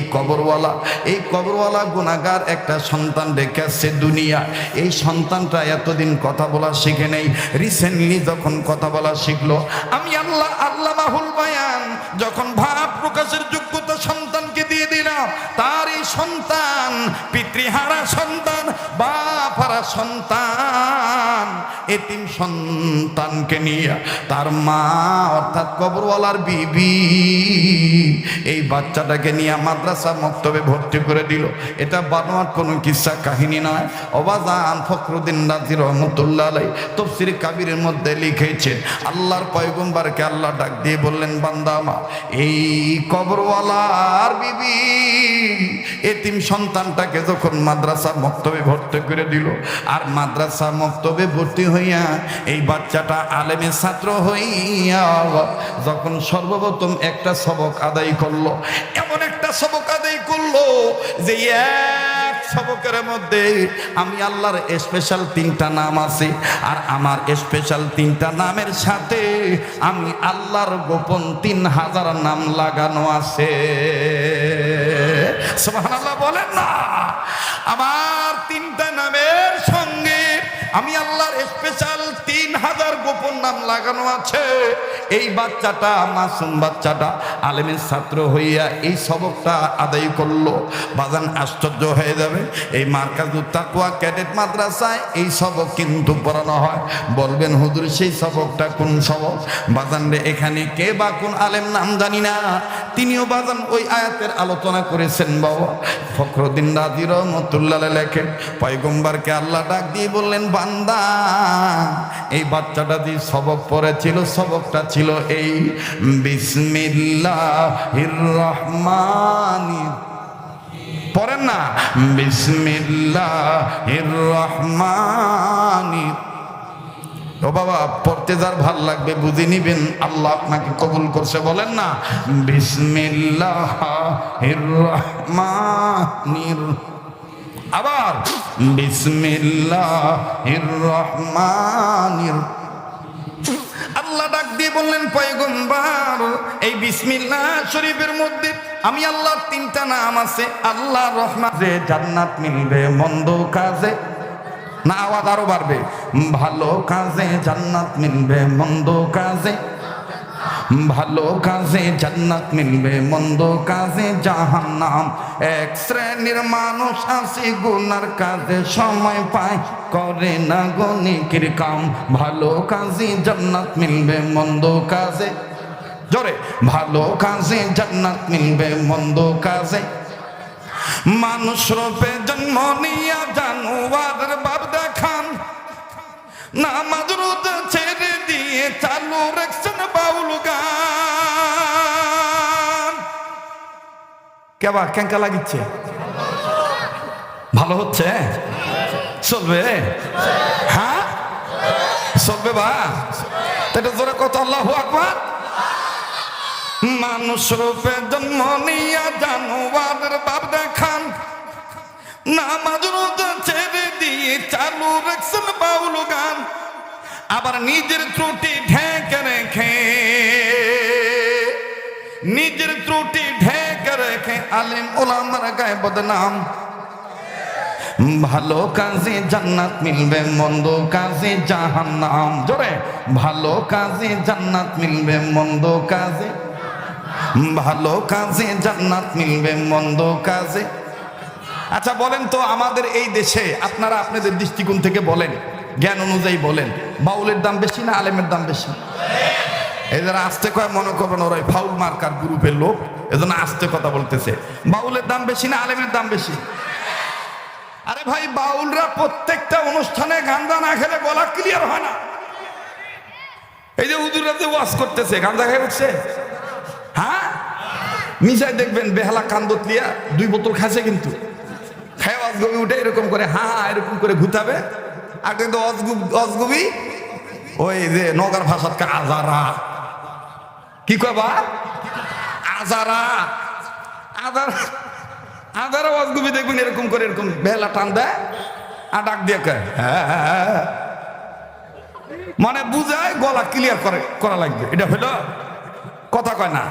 S1: কবরওয়ালা গুনাহগার একটা সন্তান রেখে আসছে দুনিয়া। এই সন্তানটা এতদিন কথা বলা শিখে নেই, রিসেন্টলি যখন কথা বলা শিখলো, আমি আল্লাহ আল্লামাহুল বায়ান যখন ভাব প্রকাশের যোগ্যতা সন্তানকে দিয়ে দিলাম, তার এই সন্তান পিতৃহারা সন্তান, বাপহারা সন্তান, এতিম সন্তানকে নিয়ে তার মা অর্থাৎ কবরওয়ালার বিবি এই বাচ্চাটাকে নিয়ে মাদ্রাসা মক্তবে ভর্তি করে দিল। এটা বানোয়াট কোনো কিস্সা কাহিনী নয়। ওবাজান ফখরুদ্দিন রাজি রহমতুল্লাহ আলাইহি তাফসীর কাবীরের মধ্যে লিখেছেন, আল্লাহর পয়গম্বরকে আল্লাহ ডাক দিয়ে বললেন, বান্দা আমার, এই কবরওয়ালার বিবি এতিম সন্তানটাকে যখন মাদ্রাসা মক্তবে ভর্তি করে দিল, আর মাদ্রাসা মক্তবে ভর্তি হইয়া এই বাচ্চাটা আলেমের ছাত্র হইয়া যখন সর্বপ্রথম একটা সবক আদায় করলো, এমন একটা সবক আদায় করলো যে এক সবকের মধ্যে আমি আল্লাহর স্পেশাল 3টা নাম আছে, আর আমার স্পেশাল 3টা নামের সাথে আমি আল্লাহর গোপন 3000 নাম লাগানো আছে। সুবহানাল্লাহ বলেন না? আমার 3টা নামের সঙ্গে আমি আল্লাহর স্পেশাল 3000 গোপন নাম লাগানো আছে। এই বাচ্চাটা, মাসুম বাচ্চাটা আলেমের ছাত্র হইয়া এই সবকটা আদায় করলো। বাজান আশ্চর্য হয়ে যাবে, এই মার্কাজুত তাকওয়া ক্যাডেট মাদ্রাসায় এই সবক কিন্তু পড়ানো হয়। বলবেন হুজুর সেই সবকটা কোন সবক? বাজান রে, এখানে কে বা কোন আলেম নাম জানি না, তিনিও বাজান ওই আয়াতের আলোচনা করেছেন। বাবা ফখরুদ্দিন রাজি রহমতুল্লাহ লেখেন, পয়গম্বরকে আল্লাহ ডাক দিয়ে বললেন, বান্দা, এই বাচ্চাটা যে সবক পড়েছিল, সবকটা ছিল এই, বিসমিল্লাহির রহমানির, পড়েন না, বিসমিল্লাহির রহমানির। ও বাবা, পড়তে যার ভাল লাগবে বুঝে নিবেন, আল্লাহ আপনাকে কবুল করছে। বলেন না, বিসমিল্লাহির রহমানির, আবার বিসমিল্লাহির রহমানির। আল্লাহ ডাক দিয়ে বললেন, পয়গম্বর, এই বিসমিল্লাহ শরীফের মধ্যে আমি আল্লাহর 3টা নাম আছে। আল্লাহ রহমান, যে জান্নাত মিলবে মন্দ কাজে, না আওয়াজ আরো বাড়বে, ভালো কাজে জান্নাত মিলবে মন্দ কাজে, ভালো কাজে জান্নাত মিলবে মন্দ কাজে জাহান্নাম। এক শ্রেণীর মানুষ আছে গুনার কাজে সময় পায়, করে না গো নেকির কাম। ভালো কাজে জান্নাত মিলবে মন্দ কাজে, জোরে, ভালো কাজে জান্নাত মিলবে মন্দ কাজে। মানুষ রূপে জন্ম নিয়া জানোয়ারের ভাব দেখান, নামাজ রোজা ছেড়ে দিয়ে চালু রাখছেন বাউল গান। কেবা কেঙ্কা লাগিচ্ছে? ভালো হচ্ছে? চলবে? হ্যাঁ চলবে বা? এটা জোরে কত আল্লাহু আকবার। মানুষ রূপে জন্ম নিয়া জানোয়ারের ভাব দেখান, নামাজ রোজা ছেড়ে দিয়ে চালু রাখছেন বাউল গান। আবার নিজের ত্রুটি ঢেকে রেখে, নিজের ত্রুটি ঢেকে রেখে আলেম ওলামার গায়ে বদনাম। ভালো কাজে জান্নাত মিলবে মন্দ কাজে জাহান্নাম। জোরে, ভালো কাজে জান্নাত মিলবে মন্দ কাজে, ভালো কাজে জান্নাত মিলবে মন্দ কাজে। আচ্ছা বলেন তো, আমাদের এই দেশে আপনারা আপনাদের দৃষ্টিকোণ থেকে বলেন, জ্ঞান অনুযায়ী বলেন, বাউলের দাম বেশি না আলেমের দাম বেশি? এই যারা আস্তে কয় মনে করবেন ওরা ফাউল মার্কার গ্রুপের লোক, এজন্য আস্তে কথা বলতেছে। বাউলের দাম বেশি না আলেমের দাম বেশি? আরে ভাই, বাউলরা প্রত্যেকটা অনুষ্ঠানে গাঁজা না খেলে গলা ক্লিয়ার হয় না। এই যে হুজুররা যে ওয়াজ করতেছে, গাঁজা খেয়ে উঠছে? হ্যাঁ, মিশাই দেখবেন বেহালা কান্দত লিয়া 2 বোতল খাইছে, কিন্তু খায় অজগবি উঠে এরকম করে হা এরকম করে ঘুতাবে। আর কিন্তু অজগবি ওই যে নগর ভাষাত আজারা, কি কবা আজারা, আজারা আজারা অজগবি দেখবেন এরকম করে এরকম বেহালা টান দেয় আর ডাক দিয়ে কয় হ্যাঁ, মানে বুঝায় গলা ক্লিয়ার করা লাগবে। এটা হলো কথা কয় না।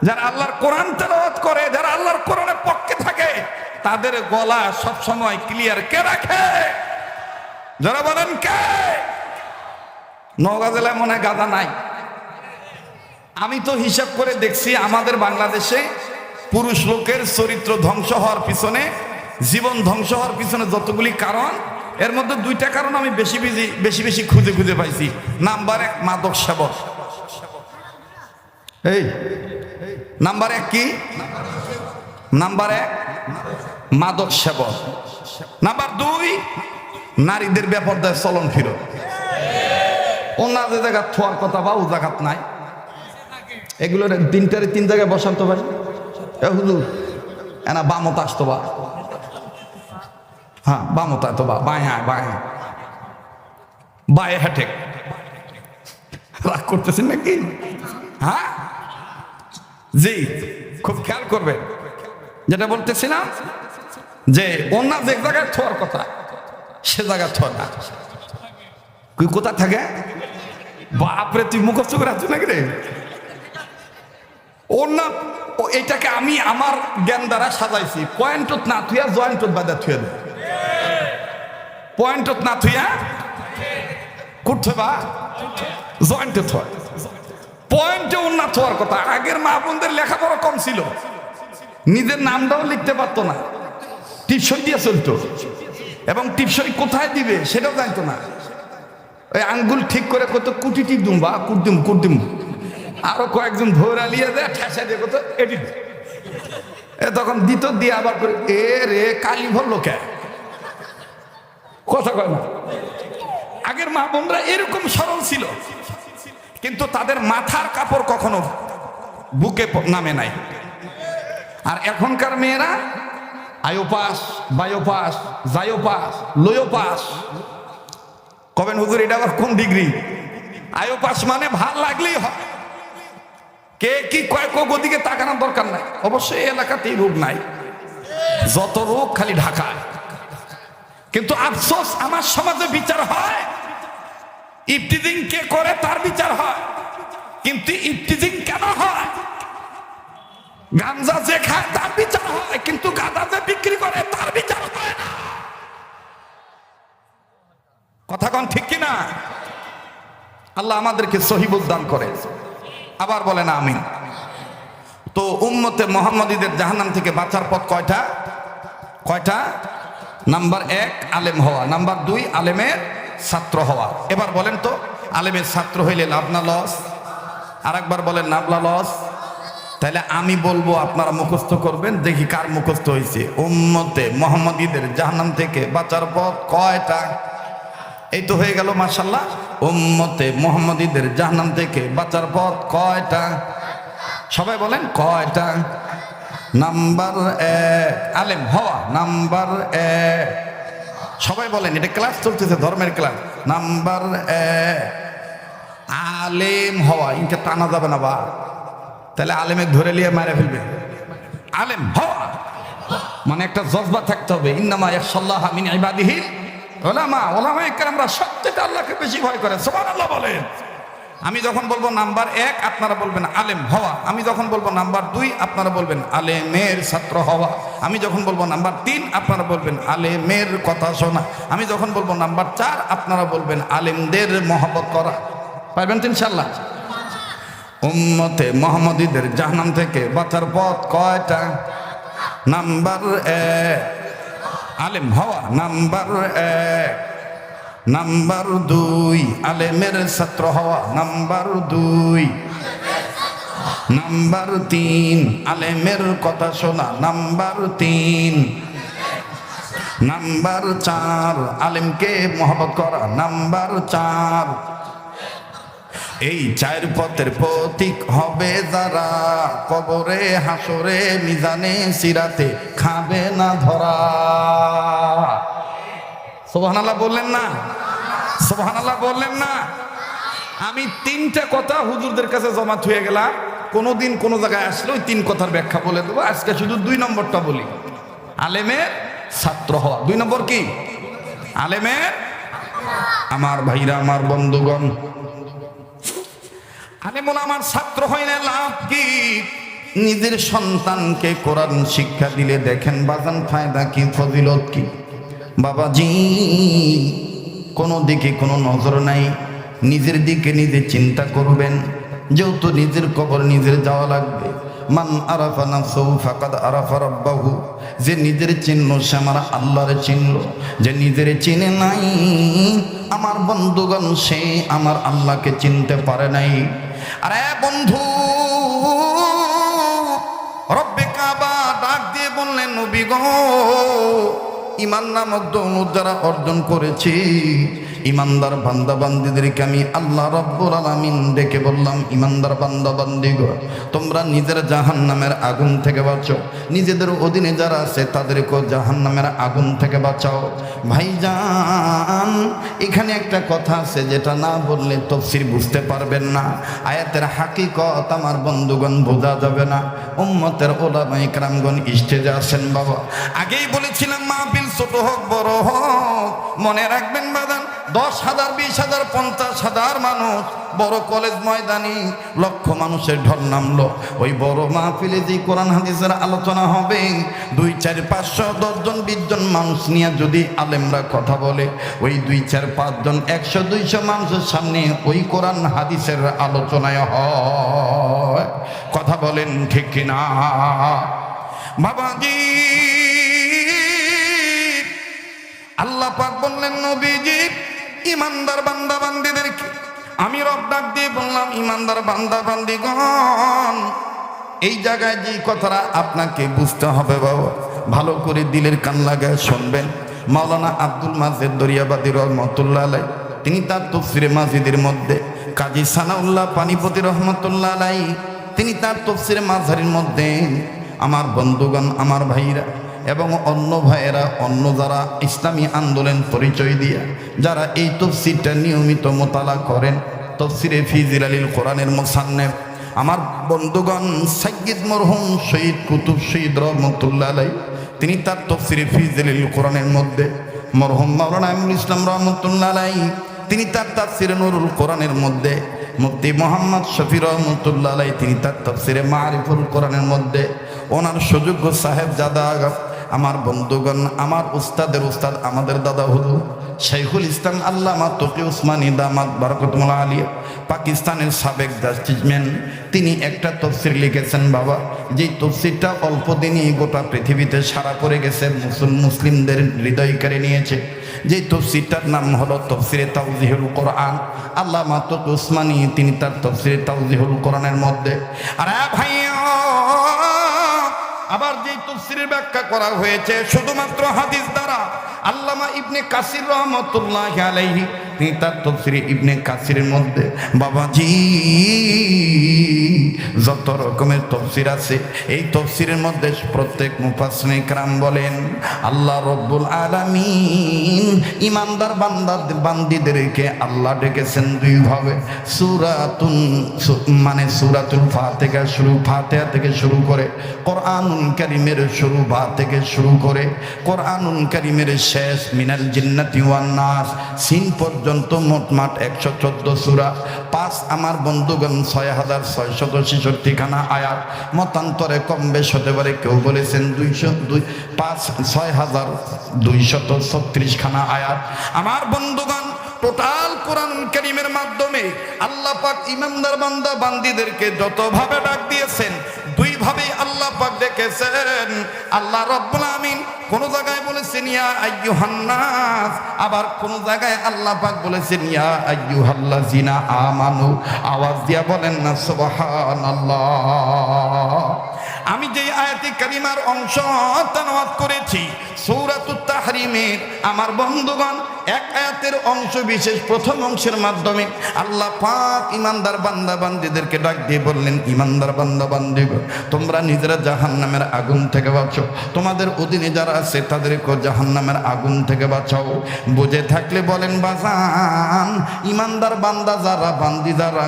S1: যারা আল্লাহর কোরআন তেলাওয়াত করে, যারা আল্লাহর কোরআনের পক্ষে থাকে, তাদের গলা সব সময় ক্লিয়ার কে রাখে? যারা বলেন কে? নওগাঁ জেলায় মনে হয় গাদা নাই। আমি তো হিসাব করে দেখছি আমাদের বাংলাদেশে পুরুষ লোকের চরিত্র ধ্বংস হওয়ার পিছনে, জীবন ধ্বংস হওয়ার পিছনে যতগুলি কারণ, এর মধ্যে 2টা কারণ আমি বেশি খুঁজে পাইছি। নাম্বার 1 মাদক সেবন। এই নাম্বার 1 কি? নাম্বার 1 মাদক সেবন। নাম্বার 2 নারীদের বেপরদায় চলন ফিরত। অন্য যে জায়গা থোয়ার কথা বা ও জায়গাত নাই, এগুলোর 3 জায়গায় বসান্ত পারি। হুজুর এনা বামত আসতো বা, হ্যাঁ বামত তো বা বাঁয়ে বাঁয়ে হাঁটে। রাগ করতেছেন নাকি? হ্যাঁ জি, খুব খেয়াল করবেন। যেটা বলতেছিলাম যে অন্য যে জায়গায় থোয়ার কথা সে জায়গায় থোয়া না। তুই কোথা থাকে বাপরে, তুই মুখস্থ করে আসছিস নাকি রে? অন্য এটাকে আমি আমার জ্ঞান দ্বারা সাজাইছি। পয়েন্টত না থুয়া জয়েন্টত বাদা থুয়া দেয়। পয়েন্টত না থুয়া করতে বা জয়েন্টে থয়। পয়েন্টে উন্নত হওয়ার কথা। আগের মা বোনদের লেখাপড়া কম ছিল, নিজের নামটাও লিখতে পারতো না, টিপসই দিয়ে চলতো, এবং টিপসই কোথায় দিবে সেটাও জানতো না। ওই আঙ্গুল ঠিক করে কত কুটি টিপ দুম বা কুটদিম, আরো কয়েকজন ভোরা লিয়ে দেয় ঠেসা দিয়ে কত এটি তখন দিত, দিয়ে আবার করে এ রে কালি ভরলো কে, কথা কয় না। আগের মা বোনরা এরকম সরল ছিল, কিন্তু তাদের মাথার কাপড় কখনো বুকে নামে নাই। আর এখনকার মেয়েরা আয়োপাস, বায়োপাস, জায়োপাস, লোয়োপাস। কবেন হুজুর এটা আবার কোন ডিগ্রি? আয়োপাস মানে ভাল লাগলেই হয়, কে কি কয় দিকে তাকানোর দরকার নাই। অবশ্যই এই এলাকাতেই রোগ নাই, যত রোগ খালি ঢাকায়। কিন্তু আফসোস, আমার সমাজে বিচার হয়, ইফতিজিং কে করে তার বিচার হয়, কিন্তু ইফতিজিং কেন হয়? গাঞ্জা যে খায় তার বিচার হয়, কিন্তু গাঁজা যে বিক্রি করে তার বিচার হয় না। কথা কোন ঠিক কিনা? আল্লাহ আমাদেরকে সহিহ দান করে। আবার বলেন আমিন। তো উম্মতে মুহাম্মাদীদের জাহান্নাম থেকে বাঁচার পথ কয়টা? নাম্বার 1 আলেম হওয়া, নাম্বার 2 আলেমের ছাত্র হওয়া। এবার বলেন তো, আলেমের ছাত্র হইলে লাভ না লস? আর একবার বলেন লাভ না লস? তাহলে আমি বলবো, আপনারা মুখস্থ করবেন, দেখি কার মুখস্থ হয়েছে। উম্মতে মুহাম্মাদীদের জাহান্নাম থেকে বাঁচার পথ কয়টা? এই তো হয়ে গেল মাশাআল্লাহ। উম্মতে মুহাম্মাদীদের জাহান্নাম থেকে বাঁচার পথ কয়টা? সবাই বলেন কয়টা? নাম্বার 1 আলেম হওয়া, নাম্বার 1। সবাই বলেন, এটা ক্লাস চলতেছে, ধর্মের ক্লাস। নাম্বার 1 আলেম হওয়া। ইনকে টানা যাবে না বা, তাহলে আলেমে ধরে নিয়ে মারা ফেলবে। আলেম হওয়া মানে একটা জজবা থাকতে হবে। ইন্নামা ইয়াখশাল্লাহা মিন ইবাদিহিল উলামা। উলামায়ে কেরামরা সবচেয়ে আল্লাহকে বেশি ভয় করে। সুবহানাল্লাহ বলেন। আমি যখন বলবো নাম্বার 1, আপনারা বলবেন আলেম হওয়া। আমি যখন বলবো নাম্বার 2, আপনারা বলবেন আলেমের ছাত্র হওয়া। আমি যখন বলবো নাম্বার 3, আপনারা বলবেন আলেমের কথা শোনা। আমি যখন বলবো নাম্বার 4, আপনারা বলবেন আলেমদের মহব্বত করা। পারবেন তো ইনশাআল্লাহ? উম্মতে মুহাম্মাদীদের জাহান্নাম থেকে বাঁচার পথ কয়টা? নাম্বার 1 আলেম হওয়া, নাম্বার 1। নাম্বার 2 আলেমের ছাত্র হওয়া, নাম্বার 2। নাম্বার 3 আলেমের কথা শোনা, নাম্বার 3। নাম্বার 4 আলেমকে মহব্বত করা, নাম্বার 4। এই চার পথের পথিক হবে যারা, কবরে হাসরে মিজানে সিরাতে খাবে না ধরা। সুবহানাল্লাহ বললেন না? সুবহানাল্লাহ বললেন না? আমি তিনটা কথা হুজুরদের কাছে জমা হয়ে গেলাম, কোনোদিন কোনো জায়গায় আসলে ওই তিন কথার ব্যাখ্যা বলে দেবো। আজকে শুধু 2 নম্বরটা বলি, আলেমের ছাত্র হওয়া। 2 নম্বর কি? আলেমের। আমার ভাইরা, আমার বন্ধুগণ, আলেমুল আমার ছাত্র হইলে লাভ কি? নিজের সন্তানকে কোরআন শিক্ষা দিলে দেখেন বাজান ফায়দা কি, ফজিলত কি। বাবাজি, কোনো দিকে কোনো নজর নাই, নিজের দিকে নিজে চিন্তা করবেন। যেহেতু নিজের কবর নিজের যাওয়া লাগবে। মান আরাফা নাফসাহু ফাকাদ আরাফা রাব্বাহু, যে নিজের চিহ্ন সে আমার আল্লাহরে চিনল। যে নিজের চিনে নাই আমার বন্ধুগণ, সে আমার আল্লাহকে চিনতে পারে নাই। আরে বন্ধু, রব্বে কাবা ডাক দিয়ে বললেন, নবী গো, ঈমান নামক দৌলত যারা অর্জন করেছি, ইমানদার বান্দা বান্দীদেরকে আমি আল্লাহ রাব্বুল আলামিন ডেকে বললাম, ইমানদার বান্দা বান্দীগণ, তোমরা নিজের জাহান্নামের আগুন থেকে বাঁচো, নিজেদের অধীনে যারা আছে তাদেরকেও জাহান্নামের আগুন থেকে বাঁচাও। ভাইজান, এখানে একটা কথা আছে যেটা না বললে তাফসীর বুঝতে পারবেন না। আয়াতের হাকিকত আমার বন্ধুগণ বোঝা যাবে না। উম্মতের উলামায়ে কেরামগণ স্টেজে আছেন। বাবা, আগেই বলেছিলাম মাহফিল ছোট হোক বড় হোক, মনে রাখবেন বাদান, 10,000 20,000 50,000 মানুষ, বড় কলেজ ময়দানে লক্ষ মানুষের ঢল নামলো। ওই বড় মাহফিলে যে কোরআন হাদিসের আলোচনা হবে, 2 4 500 10 জন 20 জন মানুষ নিয়ে যদি আলেমরা কথা বলে, ওই 2 4 5 জন 100 200 মানুষের সামনে ওই কোরআন হাদিসের আলোচনায় হয়। কথা বলেন ঠিক কিনা? বাবাজি, আল্লাহ পাক বললেন, নবীজি, ইমানদার বান্দা বান্দীদেরকে আমি রব ডাক দিয়ে বললাম, ইমানদার বান্দা বান্দীগণ, এই জায়গায় যে কথাটা আপনাকে বুঝতে হবে বাবা, ভালো করে দিলের কান লাগায় শুনবেন। মাওলানা আব্দুল মাজেদ দরিয়াবাদী রহমতুল্লাহ আলাই, তিনি তার তাফসীরে মাজিদের মধ্যে, কাজী সানাউল্লাহ পানিপতি রহমতুল্লাহ আলাই, তিনি তার তাফসীরে মাঝহারির মধ্যে, আমার বন্ধুগণ, আমার ভাইরা এবং অন্য ভাইয়েরা, অন্য যারা ইসলামী আন্দোলন পরিচয় দিয়া যারা এই তাফসীরটা নিয়মিত মোতালা করেন, তাফসীরে ফি জিলালিল কোরআনের মুসান্নিফ আমার বন্ধুগণ সাইয়্যিদ মরহুম শহীদ কুতুব শহীদ রহমতুল্লাহ আলাই, তিনি তার তাফসীরে ফি জিলালিল কোরআনের মধ্যে, মরহুম মাওলানা আমিনুল ইসলাম রহমতুল্লাহ আলাই, তিনি তার তাফসীরে নুরুল কোরআনের মধ্যে, মুফতি মোহাম্মদ শফি রহমতুল্লাহ আলাই, তিনি তার তাফসীরে মারিফুল কোরআনের মধ্যে, ওনার সুযোগ্য সাহেব জাদা আমার বন্ধুগণ, আমার উস্তাদের উস্তাদ, আমাদের দাদা হুজুর শাইখুল ইসলাম আল্লামা তকি উসমানী দামাত বারাকাতুল্লাহ আলিয়া, পাকিস্তানের সাবেক জাস্টিসম্যান, তিনি একটা তাফসীর লিখেছেন বাবা, যেই তাফসীরটা অল্প দিনই গোটা পৃথিবীতে সারা পড়ে গেছে, মুসলিমদের হৃদয় কেড়ে নিয়েছে। যেই তাফসীরটার নাম হলো তাফসীরে তাওজিহুল কোরআন। আল্লামা তকি উসমানী তিনি তার তাফসীরে তাওজিহুল কোরআনের মধ্যে, আরে ভাইয়া, আবার যে তাফসীরের ব্যাখ্যা করা হয়েছে শুধুমাত্র হাদিস দ্বারা, আল্লামা ইবনে কাসির রহমাতুল্লাহি আলাইহি, তিনি তার তাফসীরে ইবনে কাসিরের মধ্যে, বাবাজি, যত রকমের তাফসীর আছে, এই তাফসীরের মধ্যে প্রত্যেক মুফাসসিরিন کرام বলেন, আল্লাহ রাব্বুল আলামিন ইমানদার বান্দীদেরকে আল্লাহ ডেকেছেন 2 ভাবে। সূরাতুন মানে সূরাতুল ফাতিহা থেকে শুরু করে, কোরআনুল কারীমের শুরু বা থেকে শুরু করে, কোরআনুল কারীমের শেষ মিনাল জিন্নাতি ওয়ান নাস সিন পর্যন্ত মোটমাট 114 সূরা, 5 আমার বন্ধুগণ 6666 খানা আয়াত, মতান্তরে কম বেশ হতে পারে, কেউ বলেছেন 6236 খানা আয়াত। আমার বন্ধুগণ, টোটাল কোরআন কারীমের মাধ্যমে আল্লাহ পাক ইমানদার বান্দা বান্দীদেরকে যতভাবে ডাক দিয়েছেন, 2 ভাবে আল্লাহ পাক ডেকেছেন। আল্লাহ রাব্বুল আমিন কোন জায়গায় বলেছেন ইয়া আইয়ুহান নাস, আবার কোন জায়গায় আল্লাহ পাক বলেছেন ইয়া আইয়ুহাল্লাযিনা আমানু। আওয়াজ দিয়া বলেন না সুবহানাল্লাহ। আমি যে আয়াতে কারিমার অংশ তেলাওয়াত করেছি, সূরাতুত তাহরিমের আমার বন্ধুগণ এক আয়াতের অংশ বিশেষ প্রথম অংশের মাধ্যমে আল্লাহ পাক ইমানদার বান্দা বান্দীদেরকে ডাক দিয়ে বললেন, ইমানদার বান্দা বান্দীগণ, তোমরা নিজেরা জাহান্নামের আগুন থেকে বাঁচো, তোমাদের অধীনে যারা আছে তাদেরকে জাহান্নামের আগুন থেকে বাঁচাও। বুঝে থাকলে বলেন বাজান, ইমানদার বান্দা যারা বান্দি যারা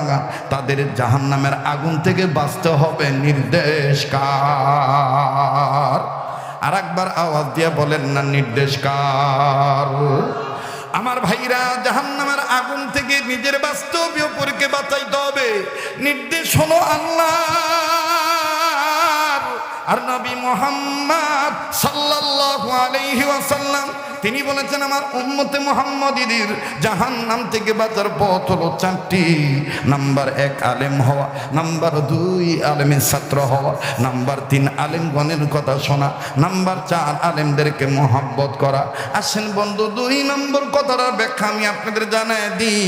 S1: তাদের জাহান্নামের আগুন থেকে বাঁচতে হবে নির্দেশ কার? আর একবার আওয়াজ দিয়ে বলেন না, নির্দেশ কার? আমার ভাইরা, জাহান্নামের আগুন থেকে নিজের বাস্তবীয় পরীকে বাঁচাইতে হবে, নির্দেশ হলো আল্লাহ আর নবী মুহাম্মদ সাল্লাল্লাহু আলাইহি ওয়াসাল্লাম। তিনি বলেছেন, আমার উম্মতে মুহাম্মাদীদের জাহান্নাম থেকে বাঁচার পথ হলো চারটি। নাম্বার 1 আলেম হওয়া, নাম্বার 2 আলেমের ছাত্র হওয়া, নাম্বার 3 আলেমগণের কথা শোনা, নাম্বার 4 আলেমদেরকে মহব্বত করা। আসেন বন্ধু, 2 নম্বর কথাটার ব্যাখ্যা আমি আপনাদের জানাই দিই।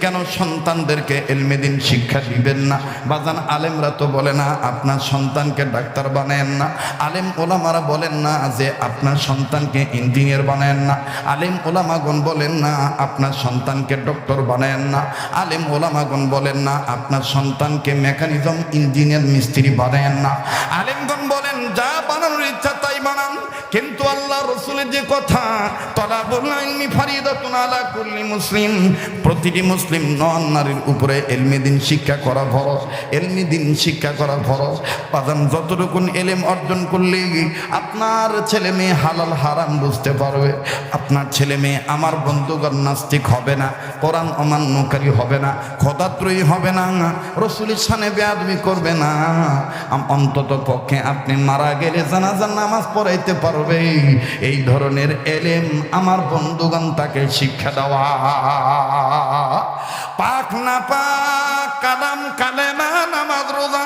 S1: কেন সন্তানদেরকে ইলমে দ্বীন শিক্ষা দিবেন না? বাজান, আলেমরা তো বলে না আপনার সন্তানকে ডাক্তার বানায়েন না, আলেম ওলামারা বলেন না যে আপনার সন্তানকে ইঞ্জিনিয়ার বানায়েন না, আলেম ওলামাগণ বলেন না আপনার সন্তানকে ডক্টর বানায়েন না, আলেম ওলামাগণ বলেন না আপনার সন্তানকে মেকানিজম ইঞ্জিনিয়ার মিস্ত্রি বানায়েন না। আলেমগণ বলেন যা বানানোর ইচ্ছা তাই বানান, কিন্তু আল্লাহ রসুলের যে কথা, তালাবুল ইলমি ফারিদাতুন আলা কুল্লি মুসলিম, প্রতিটি মুসলিম নন নারীর উপরে ইলমে দ্বীন শিক্ষা করা ফরজ, ইলমে দ্বীন শিক্ষা করা ফরজ। বাজান, যতটুকু ইলম অর্জন করলে আপনার ছেলে মেয়ে হালাল হারাম বুঝতে পারবে, আপনার ছেলে মেয়ে আমার বন্ধুগণ নাস্তিক হবে না, কোরআন অমান্যকারী হবে না, খোদাত্রয়ী হবে না, রসুলের শানে বেয়াদবি করবে না, অন্তত পক্ষে আপনি মারা গেলে জানাজার নামাজ পড়াইতে পারবে। এই ধরনের এলেম আমার বন্ধুগণ তাকে শিক্ষা দেওয়া। পাক না পাক, কালাম কালেমা নামাজ রোজা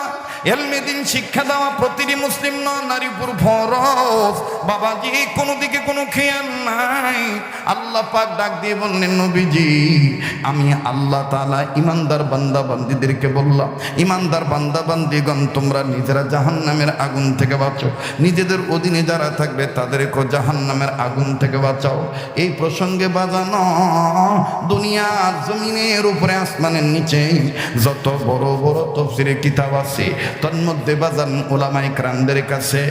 S1: ইলমে দ্বীন শিক্ষা দেওয়া প্রতিটি মুসলিম নারী উপর ফরজ। বাবাজি, কোনো দিকে কোনো খেয়াল নাই। আল্লাহ পাক ডাক দিয়ে বললেন, নবীজি আমি আল্লাহ তাআলা ইমানদার বান্দা বান্দীদেরকে বললাম, ইমানদার বান্দা বান্দীগণ তোমরা নিজেরা জাহান্নামের আগুন থেকে বাঁচো, নিজেদের অধীনে যারা থাকবে তাদেরকে জাহান্নামের আগুন থেকে বাঁচাও। এই প্রসঙ্গে বাজানো দুনিয়ার জমিনের উপরে আসমানের নিচে যত বড় বড় তাফসীরের কিতাব আছে, তন্মধ্যে বাজান উলামায়ে কেরামদের কাছে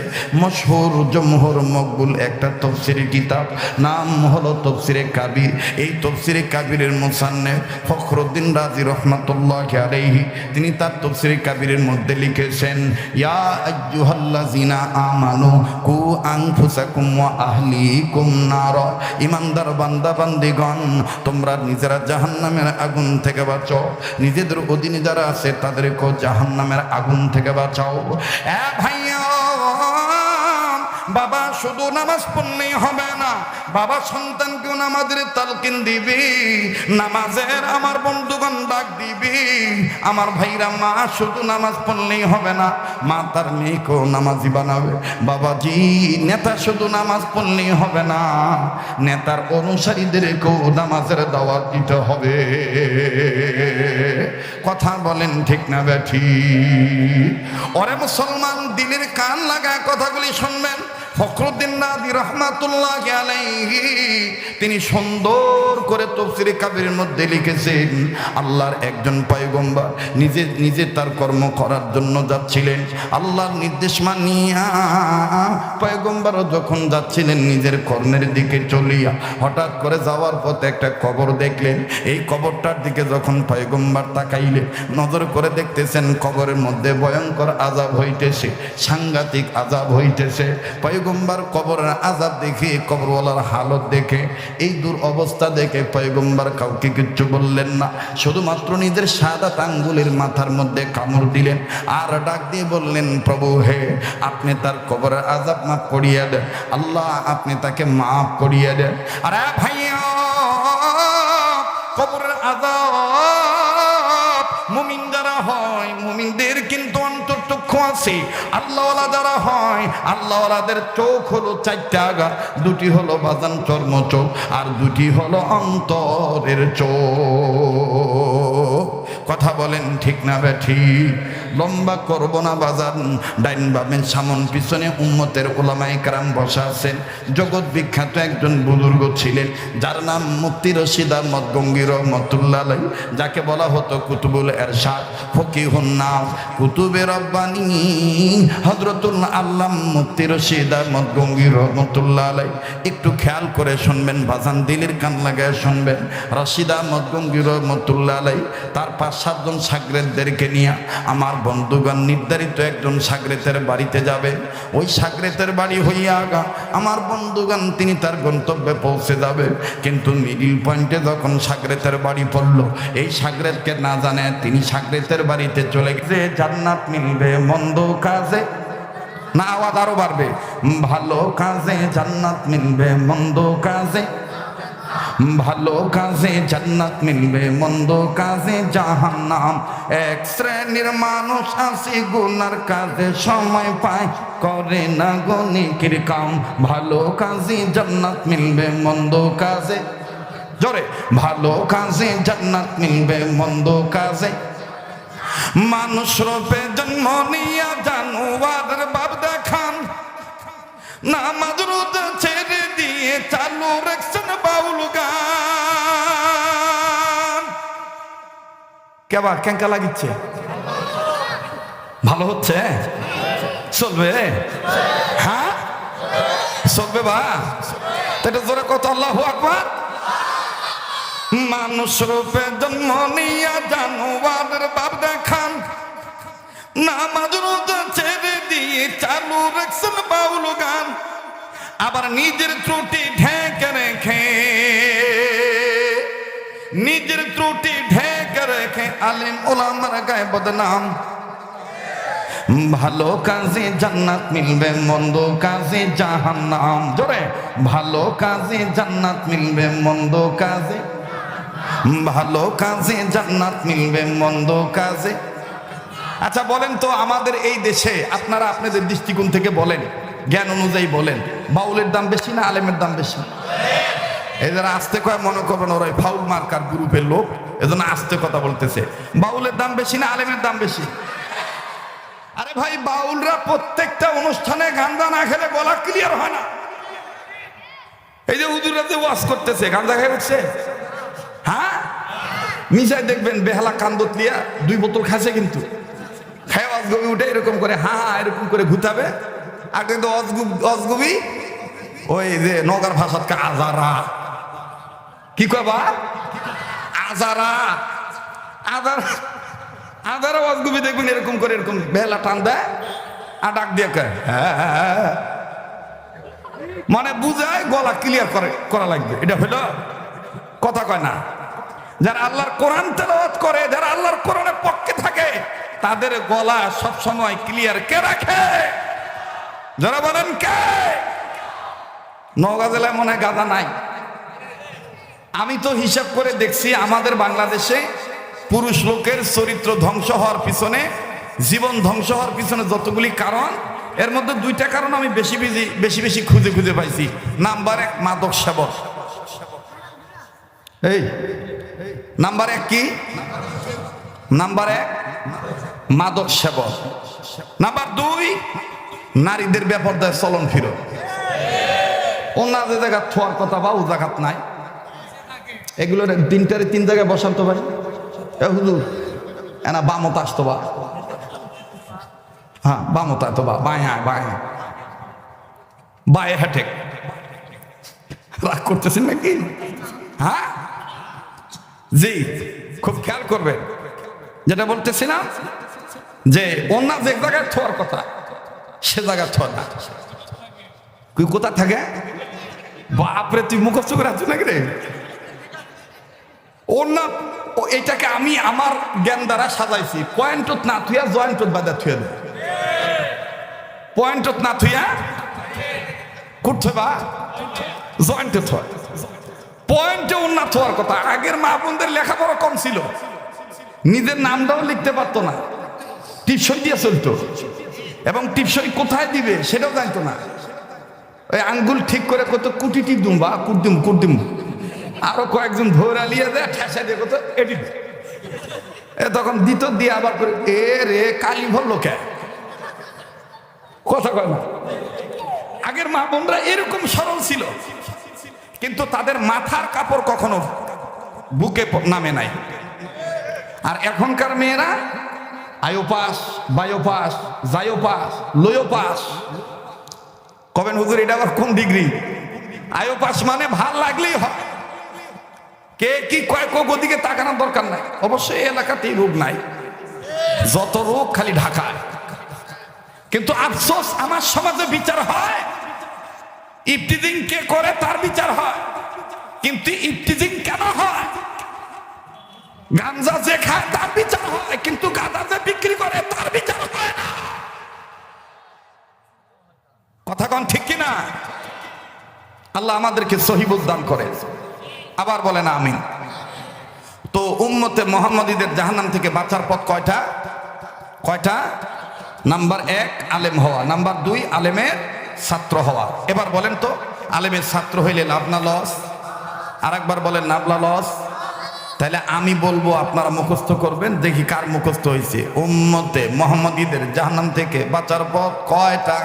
S1: মশহুর জমহুর মকবুল একটা তাফসীরের কিতাব, নাম হলো তাফসীরে কাবির। এই তাফসীরে কাবিরের মুসান্নিফ ফখরুদ্দীন রাজি রাহমাতুল্লাহি আলাইহি তিনি তার তাফসীরে কাবিরের মধ্যে লিখেছেন, ইয়া আইয়ুহাল্লাযিনা আমানু কু আনফুসাকুম ওয়া আহলিকুম নার, ইমানদার বান্দা বান্দীগণ তোমরা নিজেরা জাহান্নামের আগুন থেকে বাঁচো, নিজেদের অধীনে যারা আছে তাদেরকে জাহান্নামের আগুন থেকে বাঁচাও। ভাইয়া, বাবা শুধু নামাজ পড়লেই হবে না, বাবা সন্তানকেও নামাজের তালকিন দিবি, নামাজের আমার বন্ধুগণ ডাক দিবি। আমার ভাইরা, মা শুধু নামাজ পড়লেই হবে না, মা তার মেয়েকেও নামাজি বানাবে। বাবাজি, নেতা শুধু নামাজ পড়লেই হবে না, নেতার অনুসারীদেরকেও নামাজের দাওয়াত দিতে হবে। কথা বলেন ঠিক না বেঠি? ওরে মুসলমান, দিলের কান লাগায় কথাগুলি শুনবেন। ফখরুদ্দীন রাজি রাহমাতুল্লাহি আলাইহি তিনি সুন্দর করে তাফসীরে কাবিরের মধ্যে লিখেছেন, আল্লাহর একজন পয়গম্বর নিজে তার কর্ম করার জন্য যাচ্ছিলেন, আল্লাহর নির্দেশ মানিয়া পয়গম্বর যখন যাচ্ছিলেন নিজের কর্মের দিকে চলিয়া, হঠাৎ করে যাওয়ার পথে একটা কবর দেখলেন। এই কবরটার দিকে যখন পয়গম্বর তাকাইলেন, নজর করে দেখতেছেন কবরের মধ্যে ভয়ঙ্কর আযাব হইতেছে, সাংঘাতিক আযাব হইতেছে। পয়গম্বর কবরের আযাব দেখে, কবরওয়ালার হালত দেখে, এই দূর অবস্থা দেখে পয়গম্বর কাউকে কিচ্ছু বললেন না, শুধুমাত্র নিজের শাহাদাত আঙ্গুলের মাথার মধ্যে কামড় দিলেন আর ডাক দিয়ে বললেন, প্রভু হে, আপনি তার কবরের আযাব মাফ করিয়ে দেন, আল্লাহ আপনি তাকে মাফ করিয়ে দেন। আরে ভাইয়া, কবরের আযাব মুমিন যারা হয়, মুমিনদের কিন্তু অন্তর্চক্ষু আছে। আল্লাহওয়ালা যারা হয়, আল্লাহওয়ালাদের চোখ হলো 4টা, 2টি হলো বাজান চর্ম চোখ আর 2টি হলো অন্তরের চোখ। কথা বলেন ঠিক না ঠিক? লম্বা করব না বাজার, ডাইন বামের সামন পিছনে উম্মতের উলামায়ে কেরাম বসা আছেন। জগৎ বিখ্যাত একজন বুজুর্গ ছিলেন যার নাম মুফতি রশিদ আহমদ গঙ্গী রহমাতুল্লাহ আলাইহি, যাকে বলা হতো কুতুবুল এরশাদ, ফকিহুন নাস, কুতুবে রব্বানী হযরতুল আল্লামা মুফতি রশিদ আহমদ গঙ্গী রহমাতুল্লাহ আলাইহি। একটু খেয়াল করে শুনবেন বাজান, দিলের কান লাগায় শুনবেন। রশিদ আহমদ গঙ্গী রহমাতুল্লাহ আলাইহি তার 5-7 জন শাগরেদদেরকে নিয়ে আমার বন্ধুগণ নির্ধারিত একজন শাগরেদের বাড়িতে যাবে। ওই শাগরেদের বাড়ি হইয়া আমার বন্ধুগণ তিনি তার গন্তব্যে পৌঁছে যাবে। কিন্তু মিডিল পয়েন্টে যখন শাগরেদের বাড়ি পড়ল, এই শাগরেদকে না জানে তিনি শাগরেদের বাড়িতে চলে গেছে। জান্নাত মিলবে মন্দ কাজে, না আওয়াজ আরো বাড়বে, ভালো কাজে জান্নাত মিলবে মন্দ কাজে, ভালো কাজে জান্নাত মিলবে মন্দ কাজে জাহান্নাম। এক শ্রেণীর মানুষ আছে গুনার কাজে সময় পায়, করে না গো নেকির কাম। ভালো কাজে জান্নাত মিলবে মন্দ কাজে, জোরে, ভালো কাজে জান্নাত মিলবে মন্দ কাজে। মানুষ রূপে জন্ম নিয়া জানোয়ারের ভাব দেখান, নামাজ রোজা ছেড়ে দিয়ে চালু রাখছেন বাউল গান। কেবা কেঙ্কা লাগিচ্ছে? ভালো হচ্ছে? চলবে? হ্যাঁ চলবে বা? এটা জোরে কত আল্লাহু আকবার। মানুষ রূপে জন্ম নিয়া জানোয়ারের ভাব দেখান, নামাজ রোজা ছেড়ে দিয়ে চালু রাখছেন বাউল গান। আবার নিজের ত্রুটি ঢেকে রেখে, নিজের ত্রুটি ঢেকে রেখে আলিম ওলামার গায়ে বদনাম। ভালো কাজে জান্নাত মিলবে মন্দ কাজে জাহান্নাম, জোরে, ভালো কাজে জান্নাত মিলবে মন্দ কাজে, ভালো কাজে জান্নাত মিলবে মন্দ কাজে। আচ্ছা বলেন তো, আমাদের এই দেশে আপনারা আপনাদের দৃষ্টিকোণ থেকে বলেন, জ্ঞান অনুযায়ী বলেন, বাউলের দাম বেশি না আলেমের দাম বেশি? এই যারা আস্তে কয় মনে করবেন ওরা ফাউল মার্কার গ্রুপের লোক, এজন্য আস্তে কথা বলতেছে। বাউলের দাম বেশি না আলেমের দাম বেশি? আরে ভাই, বাউলরা প্রত্যেকটা অনুষ্ঠানে গাঁজা না খেলে গলা ক্লিয়ার হয় না। এই যে হুজুররা যে ওয়াজ করতেছে গাঁজা খেয়ে উঠছে, হ্যাঁ মিশাই দেখবেন বেহালা কান্দত লিয়া 2 বোতল খাচ্ছে, কিন্তু খায় অজগবি উঠে এরকম করে হা হা এরকম করে ঘুতাবে। আর কিন্তু অজগবি ওই যে নগর ভাষাতকে আজারা, কি কবা আজারা, আজারা, আজারা অজগবি দেখবেন এরকম করে এরকম বেহালা টান দেয় আর ডাক দিয়ে কয় হ্যাঁ, মানে বুঝায় গলা ক্লিয়ার করা লাগবে। এটা হলো কথা কয় না। যারা আল্লাহর কোরআন তেলাওয়াত করে, যারা আল্লাহর কোরআনের পক্ষে থাকে, তাদের গলা সব সময় ক্লিয়ার কে রাখে? যারা বলেন কে? নওগাঁ জেলায় মনে হয় গাঁজা নাই। আমি তো হিসাব করে দেখছি আমাদের বাংলাদেশে পুরুষ লোকের চরিত্র ধ্বংস হওয়ার পিছনে, জীবন ধ্বংস হওয়ার পিছনে যতগুলি কারণ, এর মধ্যে 2টা কারণ আমি বেশি খুঁজে পাইছি। নাম্বার 1 মাদক সেবন। এই নাম্বার 1 কি? নাম্বার 1 মাদক সেবন। নাম্বার 2 নারীদের ব্যাপার দেয় চলন ফিরত। ওনা যে জায়গা থোয়ার কথা বা ও জায়গাত নাই, এগুলোর 3 জায়গায় বসান্ত ভাই। হুজুর এনা বামত আসতো বা, হ্যাঁ বামত আসতো বা, বাঁয়ে বাঁয়ে হাঁটে। রাগ করতেছেন নাকি? হ্যাঁ জি, খুব খেয়াল করবেন যেটা বলতেছি না, যে অন্য যে জায়গায় থোয়ার কথা সে জায়গায় থোয়া না। তুই কোথা থাকে বাপরে, তুই মুখস্থ করে আছিস নাকি রে? অন্য এটাকে আমি আমার জ্ঞান দ্বারা সাজাইছি। পয়েন্টত না থুয়া জয়েন্টত বাদা থুয়ে দেয়, পয়েন্টত না থুয়া করতে বা জয়েন্টে থয়। পয়েন্টে উন্নত হওয়ার কথা। আগের মা বোনদের লেখাপড়া কম ছিল, নিজের নামটাও লিখতে পারতো না, টিপসই দিয়ে চলতো, এবং টিপসই কোথায় দিবে সেটাও জানতো না। ওই আঙ্গুল ঠিক করে কত কুটি টিপ দুম বা কুট দিম, আরো কয়েকজন ভোর আলিয়ে দেয় ঠেসা দিয়ে কত এটি এ তখন দ্বিতীয় দিয়ে আবার করে এ রে কালি ভরলো কে, কথা কয় না। আগের মা বোনরা এরকম সরল ছিল, কিন্তু তাদের মাথার কাপড় কখনো বুকে নামে নাই। আর এখনকার মেয়েরা আয়োপাস, বায়োপাস, জায়োপাস, লোয়োপাস। কবেন হুজুর এটা আবার কোন ডিগ্রি? আয়োপাস মানে ভাল লাগলেই হয়, কে কি কয় দিকে তাকানোর দরকার নাই। অবশ্যই এই এলাকাতেই রোগ নাই, যত রোগ খালি ঢাকায়। কিন্তু আফসোস আমার সমাজে বিচার হয়, ইফতিজিং কে করে তার বিচার হয়, কিন্তু ইফতিজিং কেন হয়? গাঞ্জা যে খায় তার বিচার হয়, কিন্তু গাঁজা যে বিক্রি করে তার বিচার হয় না। কথা কোন ঠিক কিনা? আল্লাহ আমাদেরকে সহিবুল দান করে। আবার বলেন আমিন। তো উম্মতে মুহাম্মাদীদের জাহান্নাম থেকে বাঁচার পথ কয়টা? কয়টা? নাম্বার 1 আলেম হওয়া, নাম্বার 2 আলেমের ছাত্র হওয়া। এবার বলেন তো, আলেমের ছাত্র হইলে লাভ না লস? আর একবার বলেন, লাভ না লস? তাহলে আমি বলবো, আপনারা মুখস্থ করবেন, দেখি কার মুখস্থ হয়েছে। উম্মতে মুহাম্মাদীদের জাহান্নাম থেকে বাঁচার পথ কয়টা?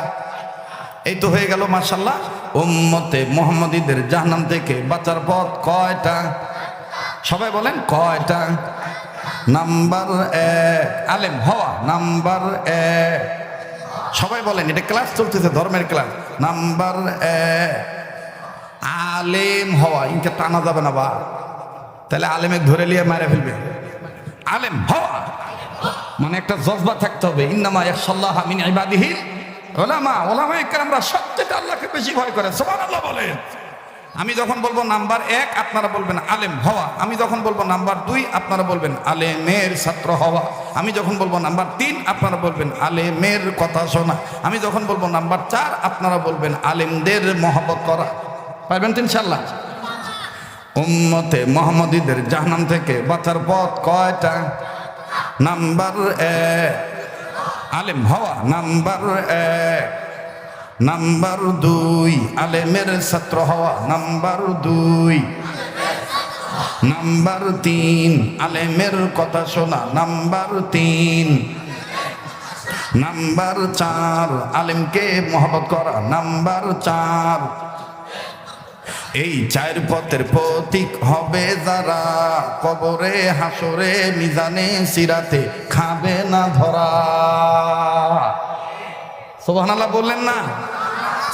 S1: এই তো হয়ে গেল মাশাআল্লাহ। উম্মতে মুহাম্মাদীদের জাহান্নাম থেকে বাঁচার পথ কয়টা? সবাই বলেন কয়টা? নাম্বার 1 আলেম হওয়া, নাম্বার 1। সবাই বলেন, এটা ক্লাস চলতেছে, ধর্মের ক্লাস। নাম্বার 1 আলেম হওয়া, ইনকে টানা যাবে না বা, তাহলে আলেমে ধরে নিয়ে মারে ফেলবে। আলেম হওয়া মানে একটা জজবা থাকতে হবে। ইন্নামা ইয়াখশাল্লাহা মিন ইবাদিহি উলামা। উলামায়ে কেরামরা সবচেয়ে আল্লাহকে বেশি ভয় করে, সুবহানাল্লাহ বলেন। আমি যখন বলবো নাম্বার 1 আপনারা বলবেন আলেম হওয়া। আমি যখন বলবো নাম্বার 2 আপনারা বলবেন আলেমের ছাত্র হওয়া। আমি যখন বলবো নাম্বার 3 আপনারা বলবেন আলেমের কথা শোনা। আমি যখন বলবো নাম্বার 4 আপনারা বলবেন আলেমদের মহব্বত করা। পারবেন তো ইনশাআল্লাহ? উম্মতে মুহাম্মাদীদের জাহান্নাম থেকে বাঁচার পথ কয়টা? নাম্বার 1 আলেম হওয়া, নাম্বার 1। নাম্বার 2 আলেমের ছাত্র হওয়া, নাম্বার 2। নাম্বার 3 আলেমের কথা শোনা, নাম্বার 3। নাম্বার 4 আলেমকে মহব্বত করা, নাম্বার 4। এই 4 পথের প্রতীক হবে যারা, কবরে হাসরে মিজানে সিরাতে খাবে না ধরা। সুবহানাল্লাহ বললেন না?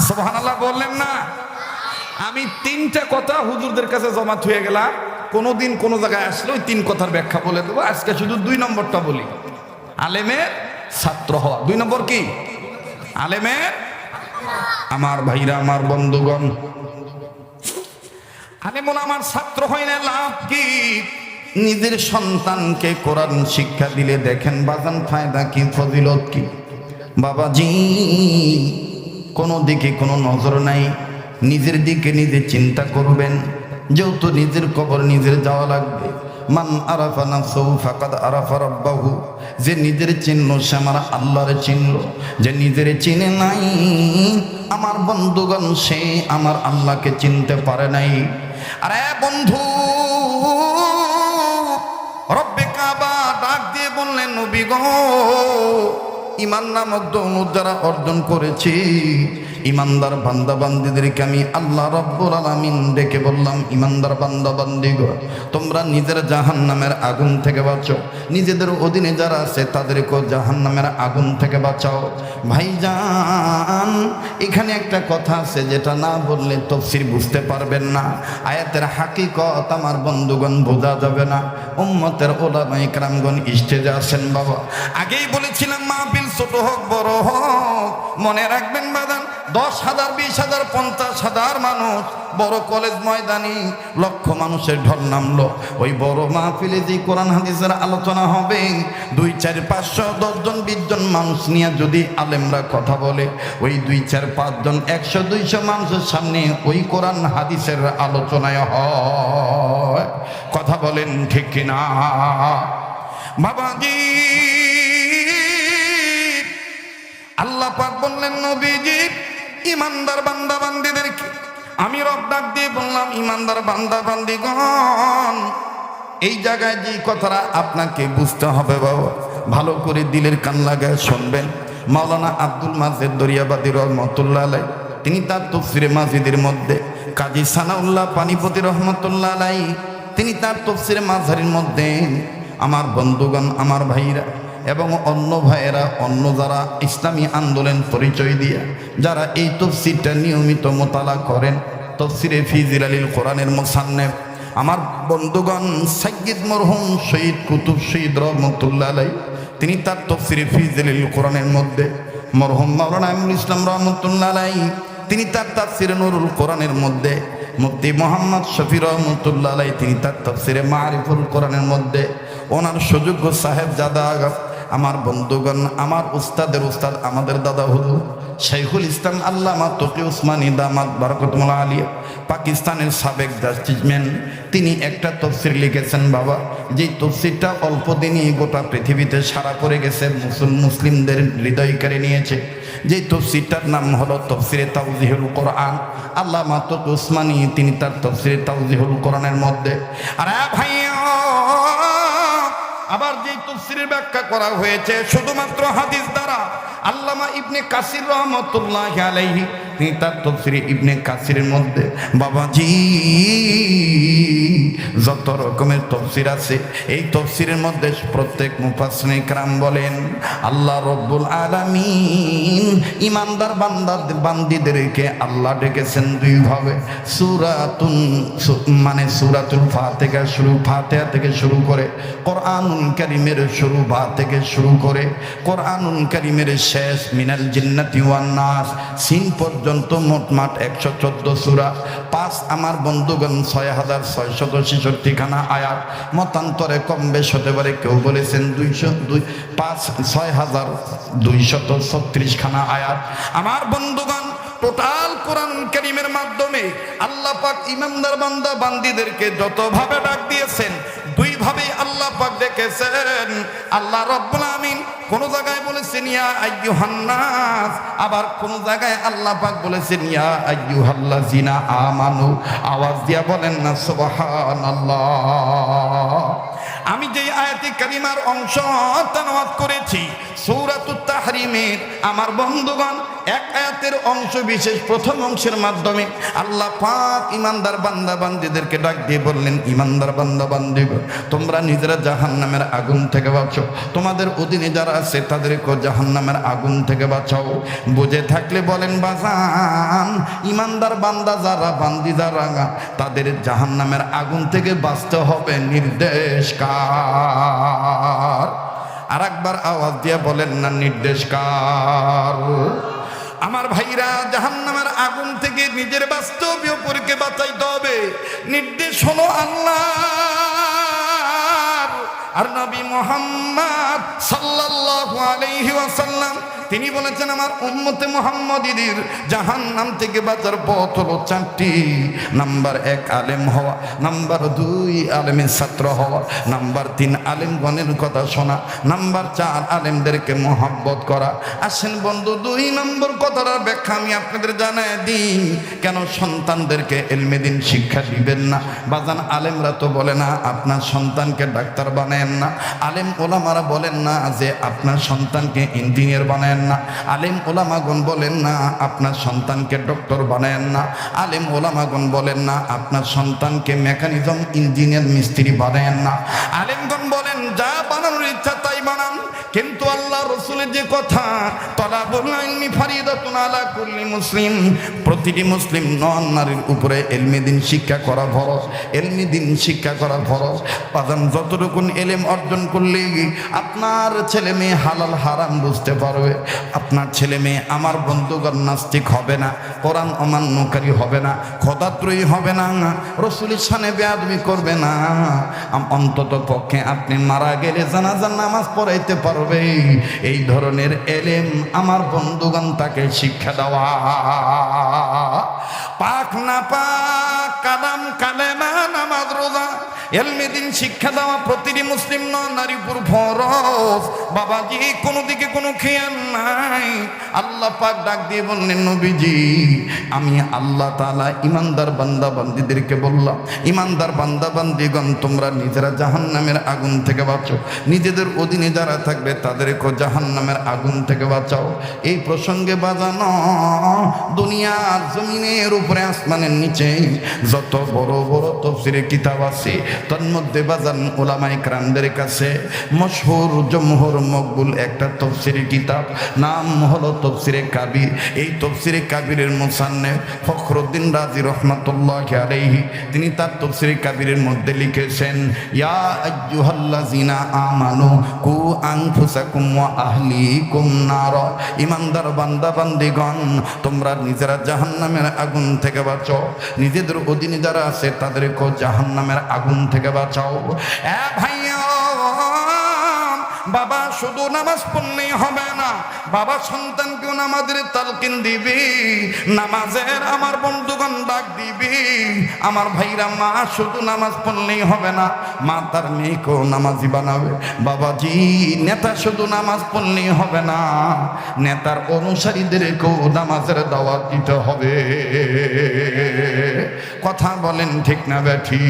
S1: সুবহানাল্লাহ বললেন না? আমি 3টা কথা হুজুরদের কাছে জমা থুয়ে গেলাম, কোনোদিন কোনো জায়গায় আসলে ওই 3 কথার ব্যাখ্যা বলে দেবো। আজকে শুধু 2 নম্বরটা বলি, আলেমের ছাত্র হওয়া। 2 নম্বর কি? আলেমের। আমার ভাইরা, আমার বন্ধুগণ, আলেম ওলামার ছাত্র হয় না লাভ কি? নিজের সন্তানকে কোরআন শিক্ষা দিলে দেখেন বাজান ফায়দা কি, ফজিলত কি? বাবাজি, কোনো দিকে কোনো নজর নাই, নিজের দিকে নিজে চিন্তা করবেন। যেহেতু নিজের কবর নিজের যাওয়া লাগবে। মান আরাফা নাফসাহু ফাকাদ আরাফা রাব্বাহু। যে নিজের চিনল সে আমার আল্লাহর চিনল, যে নিজের চিনে নাই আমার বন্ধুগণ সে আমার আল্লাহকে চিনতে পারে নাই। আরে বন্ধু, রব্বে কাবা ডাক দিয়ে বললেন, নবী গো, ঈমান নামক দৌলত যারা অর্জন করেছি, ইমানদার বান্দা বান্দীদেরকে আমি আল্লাহ রাব্বুল আলামিন ডেকে বললাম, ইমানদার বান্দা বান্দীগণ, তোমরা নিজের জাহান্নামের আগুন থেকে বাঁচো, নিজেদের অধীনে যারা আছে তাদেরকেও জাহান্নামের আগুন থেকে বাঁচাও। ভাইজান, এখানে একটা কথা আছে যেটা না বললে তাফসীর বুঝতে পারবেন না। আয়াতের হাকিকত আমার বন্ধুগণ বোঝা যাবে না। উম্মতের উলামায়ে কেরামগণ স্টেজে আছেন বাবা। আগেই বলেছিলাম মাহফিল ছোট হোক বড় হোক, মনে রাখবেন বাদান, 10,000, 20,000, 50,000 মানুষ, বড় কলেজ ময়দানে লক্ষ মানুষের ঢল নামলো। ওই বড় মাহফিলে যে কোরআন হাদিসের আলোচনা হবে, 2, 4, 500, 10 জন 20 জন মানুষ নিয়ে যদি আলেমরা কথা বলে, ওই 2, 4, 5 জন 100, 200 মানুষের সামনে ওই কোরআন হাদিসের আলোচনায় হয়। কথা বলেন ঠিক কিনা বাবাজি? আল্লাহ পাক বললেন, নবীজি, ইমানদার বান্দা বান্দীদেরকে আমি রব ডাক দিয়ে বললাম, ইমানদার বান্দা বান্দীগণ, এই জায়গায় যে কথাটা আপনাকে বুঝতে হবে বাবা, ভালো করে দিলের কান লাগায় শুনবেন। মাওলানা আব্দুল মাজেদ দরিয়াবাদী রহমতুল্লাহ আলাইহি তিনি তার তাফসীরে মাজিদের মধ্যে, কাজী সানাউল্লাহ পানিপতি রহমতুল্লাহ আলাইহি তিনি তার তাফসীরে মাঝহারির মধ্যে, আমার বন্ধুগণ, আমার ভাইরা এবং অন্য ভাইয়েরা, অন্য যারা ইসলামী আন্দোলন পরিচয় দিয়া যারা এই তাফসীরটা নিয়মিত মোতালা করেন, তাফসীরে ফি জিলালিল কোরআনের মুসান্নিফ আমার বন্ধুগণ সাইয়্যিদ মরহুম শহীদ কুতুব শহীদ রহমতুল্লাহ আলাইহি তিনি তার তাফসীরে ফি জিলালিল কোরআনের মধ্যে, মরহুম মাওলানা আমিনুল ইসলাম রহমতুল্লাহ আলাইহি তিনি তার তাফসীরে নুরুল কোরআনের মধ্যে, মুফতি মোহাম্মদ শফি রহমতুল্লাহ আলাইহি তিনি তার তাফসীরে মারিফুল কোরআনের মধ্যে, ওনার সুযোগ্য সাহেবজাদা আমার বন্ধুগণ, আমার উস্তাদের উস্তাদ, আমাদের দাদা হুজুর শাইখুল ইসলাম আল্লামা তকি উসমানী দামাত বারাকাতুল্লাহ আলিয়া পাকিস্তানের সাবেক জাস্টিসম্যান, তিনি একটা তফসির লিখেছেন বাবা, যেই তফসিরটা অল্প দিনই গোটা পৃথিবীতে সারা পড়ে গেছে, মুসলিমদের হৃদয় কেড়ে নিয়েছে। যেই তফসিরটার নাম হলো তফসিরে তাওজিহুল কোরআন। আল্লামা তকি উসমানী তিনি তার তফসিরে তাওজিহুল কোরআনের মধ্যে, আর ভাইয়া আবার যেই তাফসীরের ব্যাখ্যা করা হয়েছে শুধুমাত্র হাদিস দ্বারা, আল্লামা ইবনে কাসির রহমতুল্লাহি আলাইহি তিনি তার তাফসীরে ইবনে কাসিরের মধ্যে বাবাজি যত রকমের তাফসীর আছে, এই তাফসীরের মধ্যে প্রত্যেক মুফাসসিরিন کرام বলেন আল্লাহ রব্বুল আলামিন ইমানদার বান্দিদেরকে আল্লাহ ডেকেছেন দুই ভাবে, সূরাতুন মানে সূরাতুল ফাতিহা ফাতিহা থেকে শুরু করে কোরআনুল কারীমের শুরু বা থেকে শুরু করে কোরআনুল কারীমের শেষ মিনাল জিন্নাতি ওয়ান নাস সিন পর্যন্ত মোটমাট 114 সূরা, 5 আমার বন্ধুগণ 6666 খানা আয়াত, মতান্তরে কম বেশ হতে পারে, কেউ বলেছেন 6236 খানা আয়াত। আমার বন্ধুগণ টোটাল কোরআন কারীমের মাধ্যমে আল্লাহ পাক ইমানদার বান্দা বান্দীদেরকে যতভাবে ডাক দিয়েছেন, দুই ভাবে আল্লাহ পাক ডেকেছেন। আল্লাহ রাব্বুল আমিন কোন জায়গায় বলেছেন ইয়া আইয়ুহান নাস, আবার কোন জায়গায় আল্লাহ পাক বলেছেন ইয়া আইয়ুহাল্লাযিনা আমানু, আওয়াজ দিয়া বলেন না সুবহানাল্লাহ। আমি যে আয়াতে কারিমার অংশ তেলাওয়াত করেছি সূরাতুত তাহরিমের, আমার বন্ধুগণ এক আয়াতের অংশ বিশেষ প্রথম অংশের মাধ্যমে আল্লাহ পাক ইমানদার বান্দা বান্দীদেরকে ডাক দিয়ে বললেন, ইমানদার বান্দা বান্দীগণ তোমরা নিজেরা জাহান্নামের আগুন থেকে বাঁচো, তোমাদের অধীনে যারা আছে তাদেরকে জাহান্নামের আগুন থেকে বাঁচাও। বুঝে থাকলে বলেন বাজান, ইমানদার বান্দা যারা বান্দি যারা তাদের জাহান্নামের আগুন থেকে বাঁচতে হবে নির্দেশ কার? আর একবার আওয়াজ দিয়ে বলেন না নির্দেশ কার? আমার ভাইরা জাহান্নামের আগুন থেকে নিজের বাস্তবীয় পরকে বাঁচাইতে হবে, নির্দেশ হলো আল্লাহ আর নবী মুহাম্মদ সাল্লাল্লাহু আলাইহি ওয়াসাল্লাম তিনি বলেছেন আমার উম্মতে মুহাম্মাদীদের জাহান্নাম থেকে বাঁচার পথ হলো 4টি। নাম্বার 1 আলেম হওয়া, নাম্বার 2 আলেমের ছাত্র হওয়া, নাম্বার 3 আলেমগণের কথা শোনা, নাম্বার 4 আলেমদেরকে মহব্বত করা। আসেন বন্ধু 2 নম্বর কথাটার ব্যাখ্যা আমি আপনাদের জানায় দিই, কেন সন্তানদেরকে ইলমে দ্বীন শিক্ষা দিবেন না? বাজান আলেমরা তো বলে না আপনার সন্তানকে ডাক্তার বানায়েন না, আলেম ওলামারা বলেন না যে আপনার সন্তানকে ইঞ্জিনিয়ার বানায়েন না, আলেম ওলামাগণ বলেন না আপনার সন্তানকে ডক্টর বানায়েন না, আলেম ওলামাগণ বলেন না আপনার সন্তানকে মেকানিজম ইঞ্জিনিয়ার মিস্ত্রি বানায়েন না। আলেমগণ বলেন যা বানানোর ইচ্ছা তাই বানান, কিন্তু আল্লাহ রসুলের যে কথা তালাবুল ইলমি ফারিদাতুন আলা কুল্লি মুসলিম, প্রতিটি মুসলিম নন নারীর উপরে ইলমে দ্বীন শিক্ষা করা ফরজ, ইলমে দ্বীন শিক্ষা করা ফরজ। বাজান যতটুকু ইলম অর্জন করলে আপনার ছেলে মেয়ে হালাল হারাম বুঝতে পারবে, আপনার ছেলে মেয়ে আমার বন্ধুগণ নাস্তিক হবে না, কোরআন অমান্যকারী হবে না, খোদাত্রয়ী হবে না, রসুলের শানে বেয়াদবি করবে না, অন্তত পক্ষে আপনি মারা গেলে জানাজার নামাজ পড়াইতে পারবে। এই ধরনের এলেম আমার বন্ধুগণ তাকে শিক্ষা দেওয়া। পাক না পাক কালাম কালেমা নামাজ রোজা ইলমে দ্বীন শিক্ষা দেওয়া প্রতিটি মুসলিম নারীর উপর ফরজ। বাবাজি কোনো দিকে কোনো খেয়াল নাই। আল্লাহ পাক ডাক দিয়ে বললেন, নবীজি আমি আল্লাহ তাআলা ইমানদার বান্দা বান্দীদেরকে বললাম, ইমানদার বান্দা বান্দীগণ তোমরা নিজেরা জাহান্নামের আগুন থেকে বাঁচো, নিজেদের অধীনে যারা থাকবে তাদেরকেও জাহান্নামের আগুন থেকে বাঁচাও। এই প্রসঙ্গে বাজানো দুনিয়ার জমিনের উপরে আসমানের নিচে যত বড় বড় তাফসীরে কিতাব আছে তার মধ্যে বাজান উলামায়ে কেরামদের কাছে মশহুর জমহুর মকবুল একটা তাফসীরে কিতাব, নাম হলো তাফসীরে কাবির। এই তাফসীরে কাবিরের মুসান্নিফ ফখরুদ্দীন রাজি রাহমাতুল্লাহি আলাইহি তিনি তার তাফসীরে কাবিরের মধ্যে লিখেছেন, ইয়া আইয়ুহাল্লাযিনা আমানু কু আনফুসাকুম ওয়া আহলিকুম নার। ইমানদার বান্দা বান্দীগণ তোমরা নিজেরা জাহান্নামের আগুন থেকে বাঁচো, নিজেদের অধীনে যারা আছে তাদেরকেও জাহান্নামের আগুন থেকে বাঁচাও। এ ভাইয়া, বাবা শুধু নামাজ পড়লেই হবে না, বাবা সন্তানকেও নামাজের তালকিন দিবি, নামাজের আমার বন্ধুগণ ডাক দিবি। আমার ভাইরা, মা শুধু নামাজ পড়লেই হবে না, মা তার মেয়েকেও নামাজি বানাবে। বাবাজি নেতা শুধু নামাজ পড়লেই হবে না, নেতার অনুসারীদেরকেও নামাজের দাওয়াত দিতে হবে। কথা বলেন ঠিক না বেঠি?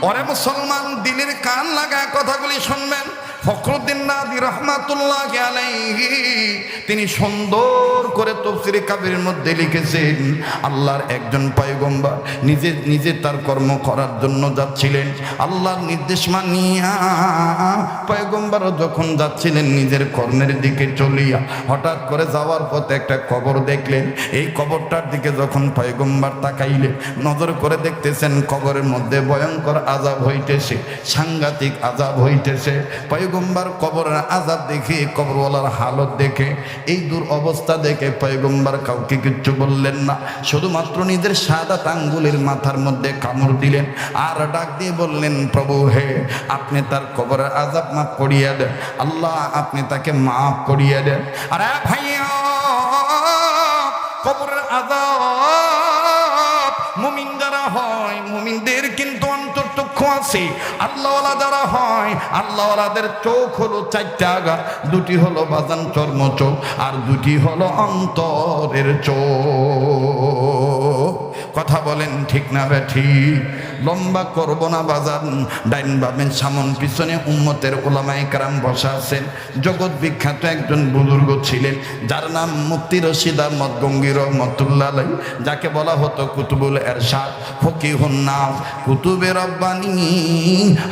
S1: ওরে মুসলমান, দিলের কান লাগায় কথাগুলি শুনবেন। ফখরুদ্দীন রাজি রাহমাতুল্লাহি আলাইহি তিনি সুন্দর করে তাফসীরে কাবিরের মধ্যে লিখেছেন, আল্লাহর একজন পয়গম্বর নিজে তার কর্ম করার জন্য যাচ্ছিলেন, আল্লাহর নির্দেশ মানিয়া পয়গম্বরও যখন যাচ্ছিলেন নিজের কর্মের দিকে চলিয়া, হঠাৎ করে যাওয়ার পথে একটা কবর দেখলেন। এই কবরটার দিকে যখন পয়গম্বর তাকাইলেন, নজর করে দেখতেছেন কবরের মধ্যে ভয়ঙ্কর আযাব হইতেছে, সাংঘাতিক আযাব হইতেছে। পয়গম্বর কবরের আযাব দেখে, কবরওয়ালার হালত দেখে, এই দূর অবস্থা দেখে পয়গম্বর কাউকে কিচ্ছু বললেন না, শুধুমাত্র নিজের সাদা আঙ্গুলের মাথার মধ্যে কামড় দিলেন আর ডাক দিয়ে বললেন, প্রভু হে, আপনি তার কবরের আযাব মাফ করিয়া দেন, আল্লাহ আপনি তাকে মাফ করিয়া দেন। আরে ভাইয়া, কবরের আযাব মুমিন যারা হয়, মুমিনদের কিন্তু অন্তর্চক্ষু আছে। আল্লাহওয়ালা যারা হয়, আল্লাহওয়ালাদের চোখ হলো চারটা, দুটি হলো বাজান চর্ম চোখ আর দুটি হলো অন্তরের চোখ। কথা বলেন ঠিক না বেঠি? লম্বা করব না বাজান, ডাইন বামের সামন পিছনে উম্মতের উলামায়ে কেরাম বসা আছেন। জগৎ বিখ্যাত একজন বুজুর্গ ছিলেন যার নাম মুফতি রশিদ আহমদ গঙ্গী রহমাতুল্লাহ আলাইহি, যাকে বলা হতো কুতুবুল এরশাদ, ফকিহুন নাস, কুতুবে রব্বানী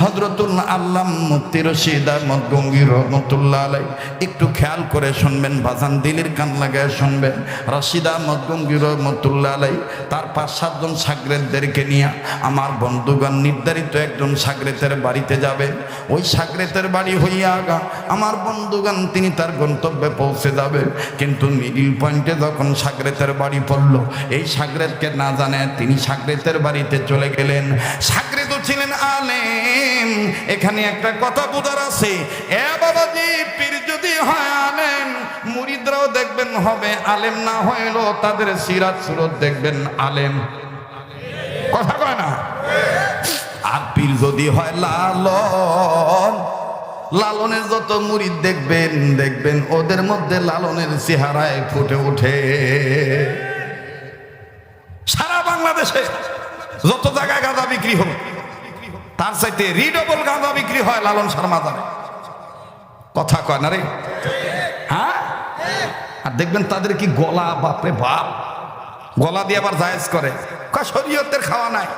S1: হযরতুল আল্লাম মুফতি রশিদ আহমদ গঙ্গী রহমাতুল্লাহ আলাইহি। একটু খেয়াল করে শুনবেন বাজান, দিলের কান লাগায় শুনবেন। রশিদ আহমদ গঙ্গী রহমাতুল্লাহ আলাইহি তার 5-7 জন শাগরেদদেরকে নিয়ে আমার বন্ধুগণ নির্ধারিত একজন শাগরেদের বাড়িতে যাবে। ওই শাগরেদের বাড়ি হইয়া আমার বন্ধুগণ তিনি তার গন্তব্যে পৌঁছে যাবেন। কিন্তু মিডিল পয়েন্টে যখন শাগরেদের বাড়ি পড়ল, এই শাগরেদকে না জানে তিনি শাগরেদের বাড়িতে চলে গেলেন। শাগরেদও ছিলেন আলেম। এখানে একটা কথা বোঝার আছে, এ বাবাজি, পীর যদি হয় আলেম, মুরিদরাও দেখবেন হবে আলেম, না হইলো তাদের সিরাত সুরত দেখবেন আলেম। কথা কয় না? আর পীর যদি হয় লালন, লালনের যত মুরিদ দেখবেন ওদের মধ্যে লালনের চেহারায় ফুটে ওঠে। সারা বাংলাদেশে যত জায়গায় গাঁজা বিক্রি হোক, তার চাইতে রিডবল গাঁজা বিক্রি হয় লালন শর্মা জানে। কথা কয় না রে? হ্যাঁ। আর দেখবেন তাদের কি গলা, বাপরে বাপ, গলা দিয়ে আবার জায়েজ করে, শরীয়তের খাওয়া নাই।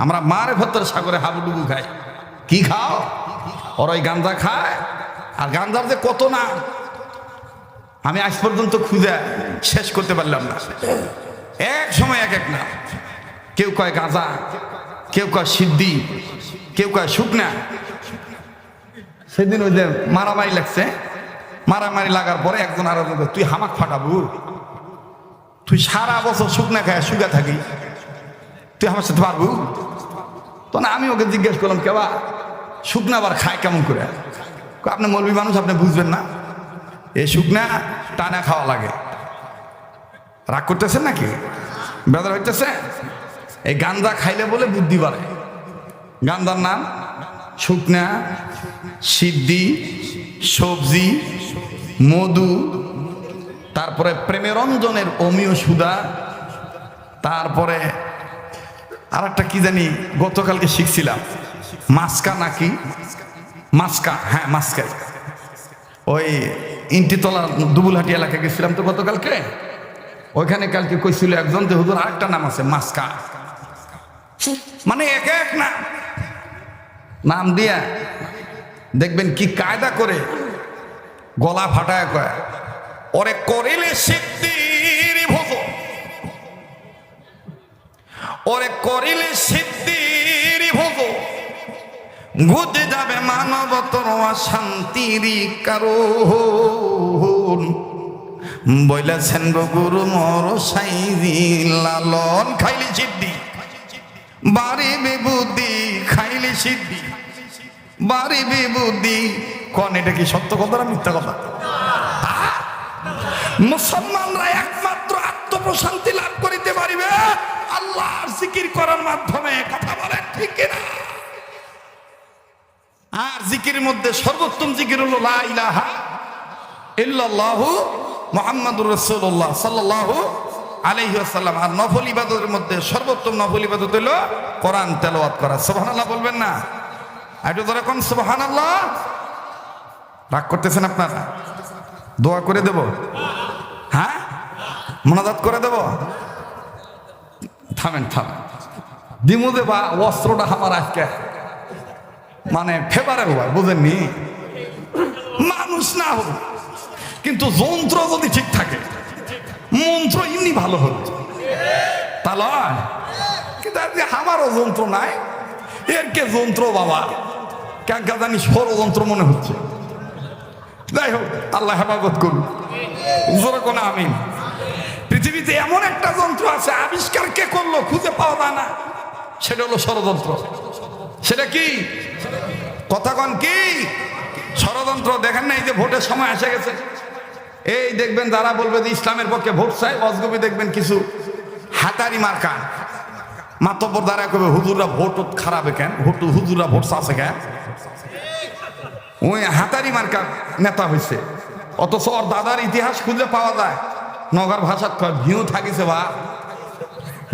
S1: আমরা মারেফতের সাগরে হাবুডুবু খাই। কি খাও? ওর ওই গাঁজা খায়। আর গাঁজার যে কত না, আমি আজ পর্যন্ত খুঁজে শেষ করতে পারলাম না। এক সময় এক এক না, কেউ কয় গাঁজা, কেউ কয় সিদ্ধি, কেউ কয় শুকনা। সেদিন ওই যে মারামারি লাগছে, মারামারি লাগার পরে একজন আর তুই হামাক ফাটাবু, তুই সারা বছর শুকনা খায় শুকা থাকি, তুই আমার সাথে পারবু? তো না, আমি ওকে জিজ্ঞেস করলাম, কেবা শুকনা আবার খায় কেমন করে? আপনি মৌলবী মানুষ, আপনি বুঝবেন না, এই শুকনা টানা খাওয়া লাগে। রাগ করতেছেন নাকি? বেদর হইতেছে? এই গাঁজা খাইলে বলে বুদ্ধি বাড়ে। গাঁজার নাম শুকনা, সিদ্ধি, সবজি, মধু, তারপরে প্রেমেরঞ্জনের অমিয় সুধা, তারপরে আর একটা কি জানি গতকালকে শিখছিলাম, মাস্কা নাকি মাস্কা, হ্যাঁ মাস্কাই, ওই ইন্টিতলা দুবুলহাটি এলাকায় গেছিলাম তো গতকালকে, ওইখানে কালকে কইছিল একজন যে হুজুর আরেকটা নাম আছে মাস্কা, মানে এক এক নাম দিয়া দেখবেন কি কায়দা করে গলা ফাটায় কয়, ওরে করিলে সিদ্ধির ভোগ, ওরে করিলে সিদ্ধির ভোগ, বুঝে যাবে মানবতর অশান্তির কারণ, বইলেছেন গুরু মর সাইজি লালন, খাইলে সিদ্ধি বাড়িবে বুদ্ধি, খাইলে সিদ্ধি বাড়িবে বুদ্ধি। কোন এটা কি সত্য কথা না মিথ্যা কথা? মুসলমানরা একমাত্র আত্মপ্রশান্তি লাভ করিতে পারিবে আল্লাহর জিকির করার মাধ্যমে। কথা বলেন ঠিক কিনা? আর জিকিরের মধ্যে সর্বোত্তম জিকির হলো লা ইলাহা ইল্লাল্লাহু মুহাম্মাদুর রাসূলুল্লাহ সাল্লাল্লাহু আলাইহি ওয়াসাল্লাম। আর নফল ইবাদতের মধ্যে সর্বোত্তম নফল ইবাদত হলো কোরআন তেলাওয়াত করা। সুবহানাল্লাহ বলবেন না? একটু ধরে কোন সুবহানাল্লাহ। রাগ করতেছেন আপনারা? দোয়া করে দেব, হ্যাঁ মোনাজাত করে দেব? থামেন দিমু দেবা অস্ত্রটা আমার আজকে মানে ফেভারেল হয়, বুঝেননি? মানুষ না হোক কিন্তু যন্ত্র যদি ঠিক থাকে, মন্ত্র এমনি ভালো হবে তা লয়। কিন্তু আমারও যন্ত্র নাই, এর কে যন্ত্র বাবা, কেন জানি ষড়যন্ত্র মনে হচ্ছে। যাই হোক, আল্লাহ হেফাজত করুন। জোরে কোন আমিন। পৃথিবীতে এমন একটা যন্ত্র আছে, আবিষ্কার কে করলো খুঁজে পাওয়া যায় না, সেটা হলো ষড়যন্ত্র। সেটা কি? কথা কন কি? ষড়যন্ত্র। দেখেন না, এই যে ভোটের সময় এসে গেছে, এই দেখবেন যারা বলবে যে ইসলামের পক্ষে ভোট চাই, অজগবি দেখবেন কিছু হাতারি মার্কা মাতব্বর দ্বারা করবে হুজুররা ভোট খারাপ কেন, হুজুররা ভোট চাচ্ছে কেন, ওই হাতারি মার্কা নেতা হয়েছে। অথচ ওর দাদার ইতিহাস খুঁজে পাওয়া যায়। নগর ভাষা কয় ভিউ থাকিছে বা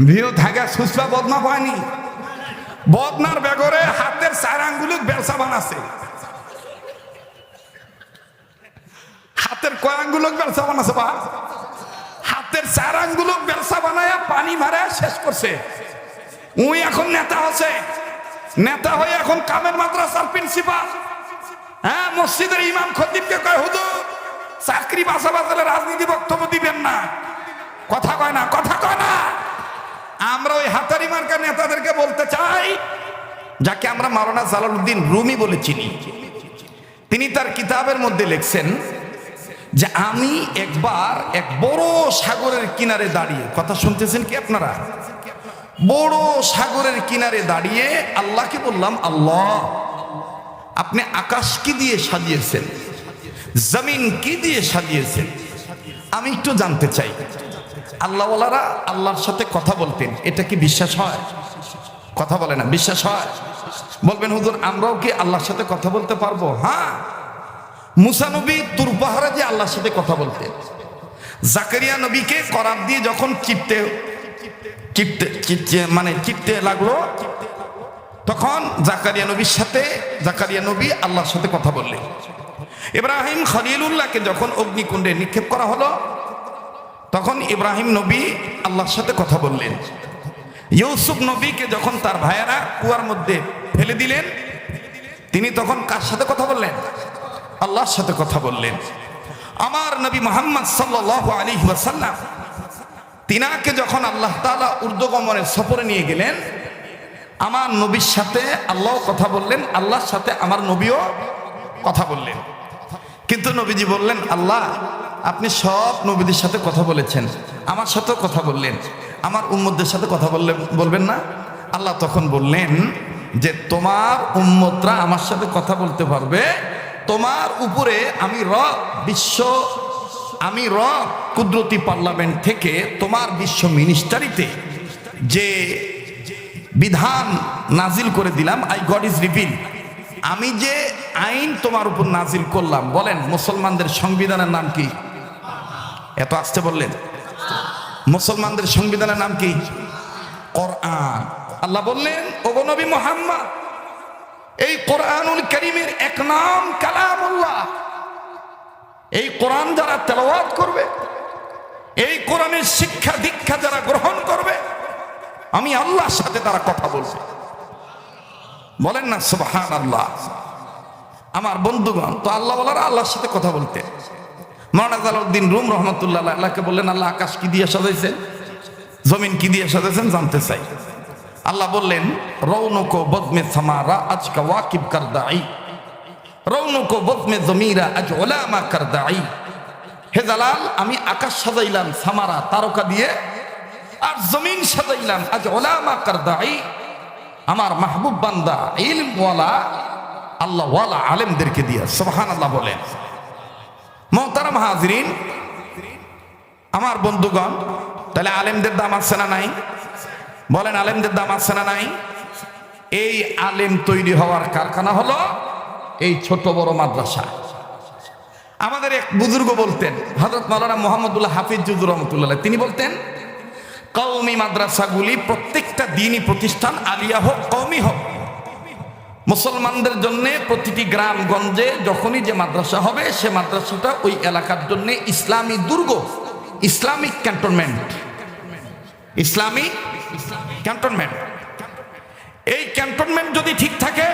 S1: ভিউ থাকে সুসলা বদনা পায়নি। বদনার বেগরে হাতের চার আঙ্গুল ব্যবসা বানাচ্ছে, হাতের কয় আঙ্গুল ব্যবসা বানাচ্ছে বা হাতের চার আঙ্গুল ব্যবসা বানায় পানি মারে শেষ করছে। উই এখন নেতা হচ্ছে, নেতা হয়ে এখন কামের মাদ্রাসার প্রিন্সিপাল, হ্যাঁ মসজিদের ইমাম খতিবকে কয় হুজুর চাকরি বাঁচা বাঁচালে রাজনীতি বক্তব্য দিবেন না। কথা কয় না, কথা কয় না। আমরা ওই হাতারি মার্কা নেতাদেরকে বলতে চাই, যাকে আমরা মাওলানা জালালউদ্দিন রুমি বলে চিনি। তিনি তার কিতাবের মধ্যে লিখছেন যে আমি একবার এক বড় সাগরের কিনারে দাঁড়িয়ে, কথা শুনতেছেন কি আপনারা? বড় সাগরের কিনারে দাঁড়িয়ে আল্লাহকে বললাম, আল্লাহ আপনি আকাশ কি দিয়ে সাজিয়েছেন, জমিন কি দিয়ে সাজিয়েছেন, আমি একটু জানতে চাই। আল্লাহওয়ালারা আল্লাহর সাথে কথা বলতেন, এটা কি বিশ্বাস হয়? কথা বলে না, বিশ্বাস হয়? বলবেন হুজুর আমরাও কি আল্লাহর সাথে কথা বলতে পারবো? হ্যাঁ, মুসা নবী তুর পাহাড়ে যে আল্লাহর সাথে কথা বলতেন। জাকারিয়া নবীকে করাত দিয়ে যখন চিপতে লাগলো, তখন জাকারিয়া নবী আল্লাহর সাথে কথা বললেন। ইব্রাহিম খলিলুল্লাহকে যখন অগ্নিকুণ্ডে নিক্ষেপ করা হলো, তখন ইব্রাহিম নবী আল্লাহর সাথে কথা বললেন। ইউসুফ নবীকে যখন তার ভাইয়েরা কুয়ার মধ্যে ফেলে দিলেন, তিনি তখন কার সাথে কথা বললেন? আল্লাহর সাথে কথা বললেন। আমার নবী মুহাম্মদ সাল্লাল্লাহু আলাইহি ওয়াসাল্লাম, তিনাকে যখন আল্লাহ তাআলা উর্দুগমনের সফরে নিয়ে গেলেন, আমার নবীর সাথে আল্লাহ কথা বললেন, আল্লাহর সাথে আমার নবীও কথা বললেন। কিন্তু নবীজি বললেন, আল্লাহ আপনি সব নবীদের সাথে কথা বলেছেন, আমার সাথেও কথা বললেন, আমার উম্মতদের সাথে কথা বলবেন না? আল্লাহ তখন বললেন যে তোমার উম্মতরা আমার সাথে কথা বলতে পারবে, তোমার উপরে আমি রব কুদরতি পার্লামেন্ট থেকে তোমার বিশ্ব মিনিস্টারিতে যে বিধান নাজিল করে দিলাম, আই গড ইজ রিভিল, আমি যে আইন তোমার উপর নাজিল করলাম, বলেন মুসলমানদের সংবিধানের নাম কি? এত আসতে বললেন। মুসলমানদের সংবিধানের নাম কি? কোরআন। আল্লাহ বললেন, ওগো নবী মুহাম্মদ, এই কোরআনুল কারীমের এক নাম কালামুল্লাহ। এই কোরআন যারা তেলাওয়াত করবে, এই কোরআনের শিক্ষা দীক্ষা যারা গ্রহণ করবে, আমি আল্লাহর সাথে তারা কথা বলবে। বলেন না সুবহানাল্লাহ। আমার বন্ধুগণ, তো আল্লাহ বলারা আল্লাহর সাথে কথা বলতে। মাওলানা জালালউদ্দিন রুম রহমাতুল্লাহ আল্লাহকে বললেন, আল্লাহ আকাশ কি দিয়ে সাজাইছেন, জমিন কি দিয়ে সাজাইছেন জানতে চাই। আল্লাহ বললেন, রৌনকো বদমে সামারা আজকা ওয়াকিব কারদাই, রৌনকো বদমে জমিরা আজ ওলামা কারদাই। হে জালাল, আমি আকাশ সাজাইলাম সামারা তারকা দিয়ে, আর জমিন সাজাইলাম আজ ওলামা কারদাই, আমার মাহবুব বান্দা ইলমওয়ালা আল্লাহওয়ালা আলেমদেরকে দিয়ে। সুবহানাল্লাহ বলেন। মুহতারাম হাজিরিন, আমার বন্ধুগণ, তাহলে আলেমদের দাম আছে না নাই? বলেন আলেমদের দাম আছে না নাই? এই আলেম তৈরি হওয়ার কারখানা হলো এই ছোট বড় মাদ্রাসা। আমাদের এক বুজুর্গ বলতেন, হযরত মাওলানা মুহাম্মদুল্লাহ হাফিজ জুজুর রহমাতুল্লাহ, তিনি বলতেন, কওমি মাদ্রাসাগুলি প্রত্যেকটা দ্বীনি প্রতিষ্ঠান, আলিয়া হোক কওমি হোক, মুসলমানদের জন্য প্রতিটি গ্রামগঞ্জে যখনই যে মাদ্রাসা হবে, সে মাদ্রাসাটা ওই এলাকার জন্য ইসলামী দুর্গ, ইসলামিক ক্যান্টনমেন্ট, ইসলামিক ক্যান্টনমেন্ট। এই ক্যান্টনমেন্ট যদি ঠিক থাকে,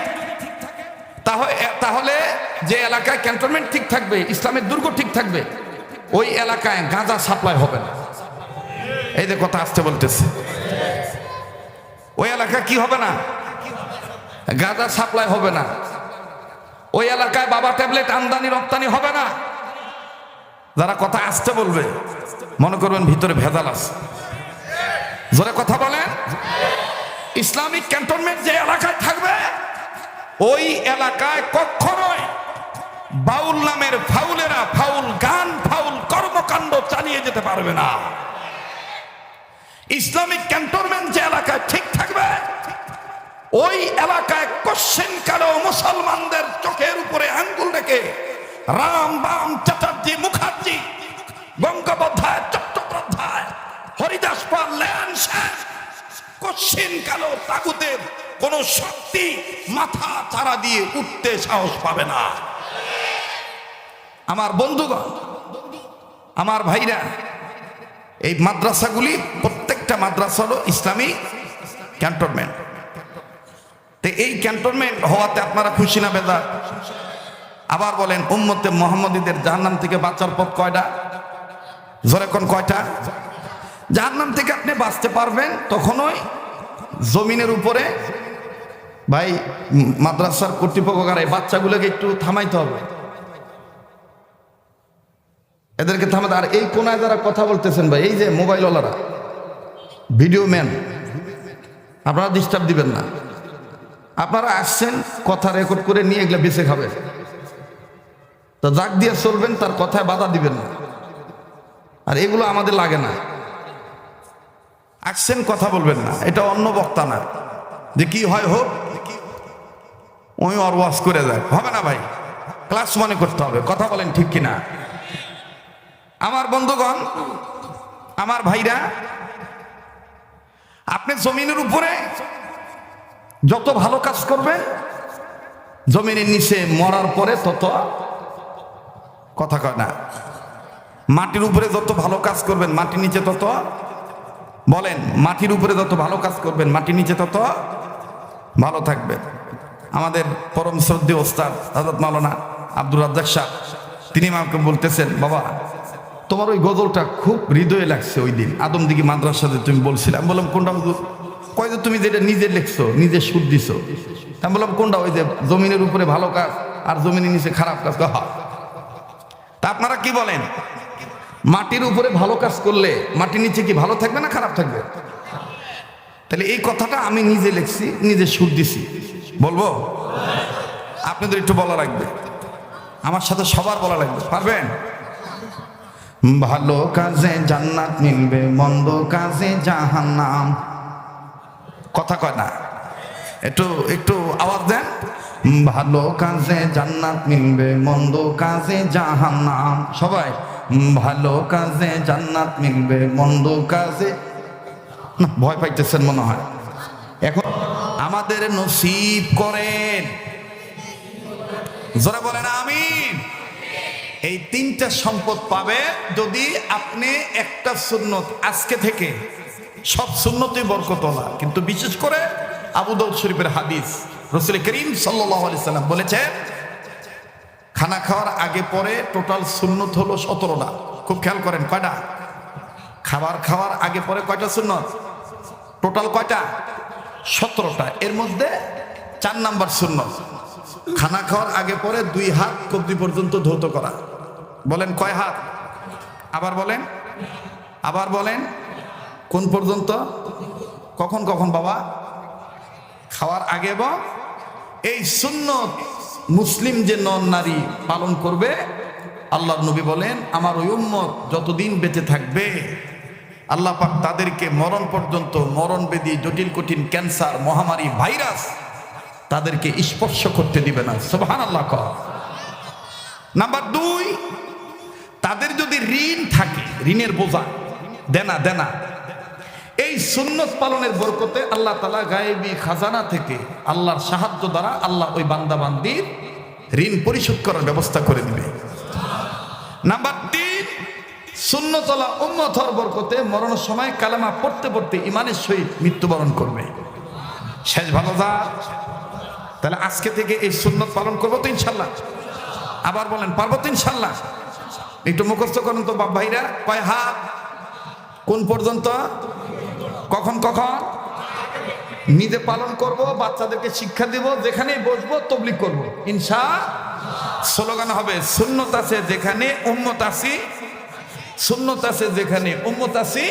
S1: তাহলে যে এলাকায় ক্যান্টনমেন্ট ঠিক থাকবে, ইসলামের দুর্গ ঠিক থাকবে, ওই এলাকায় গাঁজা সাপ্লাই হবে না। এই যে কথা আসতে বলতেছে, ওই এলাকা কি হবে না? গাঁজা সাপ্লাই হবে না। ওই এলাকায় বাবা ট্যাবলেট আমদানি রপ্তানি হবে না। যারা কথা আসতে বলবে মনে করবেন ভিতরে ভেজাল আছে। জোরে কথা বলেন। ইসলামিক ক্যান্টনমেন্ট যে এলাকায় থাকবে, ওই এলাকায় কখনোই বাউল নামের ফাউলেরা ফাউল গান, ফাউল কর্মকাণ্ড চালিয়ে যেতে পারবে না। ইসলামিক ক্যান্টনমেন্ট যে এলাকায় ঠিক থাকবে, ওই এলাকায় কোশ্চেন কালো মুসলমানদের চোখের উপরে আঙ্গুল রেখে রাম বাম চ্যাটার্জি মুখার্জি গঙ্গোপাধ্যায় চট্টোপাধ্যায় হরিদাস পাল লেন শেখ, কোশ্চেন কালো তাগুতের কোন শক্তি মাথা চারা দিয়ে উঠতে সাহস পাবে না। আমার বন্ধুগণ, আমার ভাইরা, এই মাদ্রাসাগুলি প্রত্যেকটা মাদ্রাসা হলো ইসলামী ক্যান্টনমেন্ট। তো এই ক্যান্টনমেন্ট হওয়াতে আপনারা খুশি না বেজার? আবার বলেন, উম্মতে মুহাম্মদীদের জাহান্নাম থেকে বাঁচার পথ কয়টা? জোরে কোন কয়টা? জাহান্নাম থেকে আপনি বাঁচতে পারবেন তখনই জমিনের উপরে, ভাই মাদ্রাসার কর্তৃপক্ষরা এই বাচ্চাগুলোকে একটু থামাইতে হবে, এদেরকে থামাতে। আর এই কোনায় যারা কথা বলতেছেন ভাই, এই যে মোবাইলওয়ালারা, ভিডিও ম্যান, আপনারা ডিস্টার্ব দিবেন না। আপনারা আসছেন কথা রেকর্ড করে নিয়ে এগুলো বেঁচে খাবেন, তো জাগ দিয়ে চলবেন, তার কথায় বাধা দিবেন না। আর এগুলো আমাদের লাগে না। আসছেন কথা বলবেন না, এটা অন্য বক্তা না যে কি হয় হোক, ওই আর ওয়াজ করে যায়, হবে না ভাই। ক্লাস মনে করতে হবে। কথা বলেন ঠিক কিনা? আমার বন্ধুগণ, আমার ভাইরা, আপনি জমিনের উপরে যত ভালো কাজ করবেন, জমিনের নিচে মরার পরে তত কথা কয় না। মাটির উপরে যত ভালো কাজ করবেন, মাটির নিচে তত, বলেন, মাটির উপরে যত ভালো কাজ করবেন, মাটির নিচে তত ভালো থাকবেন। আমাদের পরম শ্রদ্ধেয় ওস্তাদ হযরত মাওলানা আব্দুর রাজ্জাক সাহেব, তিনি আমাকে বলতেছেন, বাবা তোমার ওই গজলটা খুব হৃদয়ে লাগছে, ওই দিন আদমদিঘি মাদ্রাসাতে তুমি বলছিলাম। বললাম কোনটা হুজুর? কয় যে তুমি যেটা নিজে লিখছো, নিজে সুর দিছো। আমি বললাম কোনটা? ওই যে জমিনের উপরে ভালো কাজ আর জমিনের নিচে খারাপ কাজ। তা আপনারা কি বলেন, মাটির উপরে ভালো কাজ করলে মাটির নিচে কি ভালো থাকবে না খারাপ থাকবে? তাহলে এই কথাটা আমি নিজে লিখছি, নিজে সুর দিছি, বলবো? আপনাদের একটু বলা লাগবে, আমার সাথে সবার বলা লাগবে, পারবেন? ভালো কাজে জান্নাত মিলবে, মন্দ কাজে জাহান্নাম। কথা কয় না? একটু একটু আওয়াজ দেন। ভালো কাজে জান্নাত মিলবে, মন্দ কাজে জাহান্নাম। সবাই ভালো কাজে জান্নাত মিলবে, মন্দ কাজে না। ভয় পাইতেছেন মনে হয়। এখন আমাদের নসিব করেন, যারা বলেন আমিন। এই তিনটা সম্পদ পাবে যদি আপনি একটা সুন্নত আজকে থেকে, সব সুন্নতই বরকতওয়ালা, কিন্তু বিশেষ করে আবু দাউদ শরীফের হাদিস, রাসূল করিম সাল্লাল্লাহু আলাইহি সাল্লাম বলেছেন খানা খাওয়ার আগে পরে টোটাল সুন্নত হলো 17টা। খুব খেয়াল করেন, কয়টা? খাবার খাওয়ার আগে পরে কয়টা সুন্নত? টোটাল কয়টা? 17টা। এর মধ্যে 4 নাম্বার সুন্নত, খানা খাওয়ার আগে পরে 2 হাত কবজি পর্যন্ত ধৌত করা। বলেন কয় হাত? আবার বলেন, আবার বলেন, কোন পর্যন্ত? কখন কখন বাবা? খাওয়ার আগে। এবং এই সুন্নত মুসলিম যে নর নারী পালন করবে, আল্লাহর নবী বলেন আমার ওই উম্মত যতদিন বেঁচে থাকবে আল্লাহ পাক তাদেরকে মরণ পর্যন্ত, মরণ ব্যাধি, জটিল কঠিন ক্যান্সার, মহামারী, ভাইরাস তাদেরকে স্পর্শ করতে দিবে না। সুবহানাল্লাহ। নাম্বার 2, তাদের যদি ঋণ থাকে, ঋণের বোঝা, দেনা, এই সুন্নত পালনের বরকতে আল্লাহ তাআলা গায়েবী খাজানা থেকে আল্লাহর সাহায্য দ্বারা আল্লাহ ওই বান্দা বান্দির ঋণ পরিশোধ করার ব্যবস্থা করে দিবে। নাম্বার 3, সুন্নতওয়ালা উম্মত হওয়ার বরকতে মরণের সময় কালেমা পড়তে পড়তে ইমানের সহিত মৃত্যুবরণ করবে। শেষ ভালো যা। তাহলে আজকে থেকে এই সুন্নত পালন করবো তো ইনশাল্লাহ? আবার বলেন, পারবো তো ইনশাল্লাহ? একটু মুখস্থ করেন তো বাপ ভাইরা। কয় হাত? কোন পর্যন্ত? কখন কখন? নিজে পালন করব, বাচ্চাদেরকে শিক্ষা দিব, যেখানেই বসবো তাবলীগ করব ইনশাআল্লাহ। স্লোগান হবে সুন্নত আছে যেখানে উম্মত আছি, সুন্নত আছে যেখানে উম্মত আছি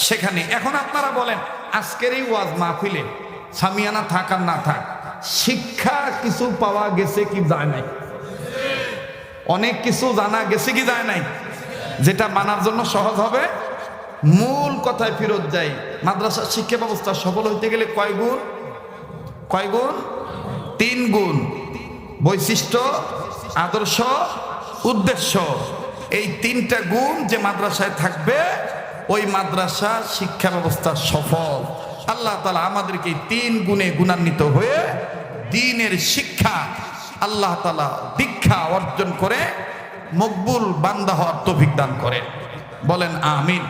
S1: সেখানে। এখন আপনারা বলেন, আজকের এই ওয়াজ মাহফিলে সামিয়ানা থাক আর না থাক, শিক্ষা কিছু পাওয়া গেছে কি যায় নাই? অনেক কিছু জানা গেছে কি যায় নাই? যেটা মানার জন্য সহজ হবে। মূল কথায় ফেরত যাই, মাদ্রাসার শিক্ষা ব্যবস্থা সফল হইতে গেলে কয় গুণ? 3 গুণ। বৈশিষ্ট্য, আদর্শ, উদ্দেশ্য। এই 3টা গুণ যে মাদ্রাসায় থাকবে ওই মাদ্রাসা শিক্ষা ব্যবস্থা সফল। আল্লাহ তাআলা আমাদেরকে 3 গুণে গুণান্বিত হয়ে দ্বীনের শিক্ষা আল্লাহ তাআলা দীক্ষা অর্জন করে মকবুল বান্দা হওয়ার তৌফিক দান করেন। বলেন আমিন।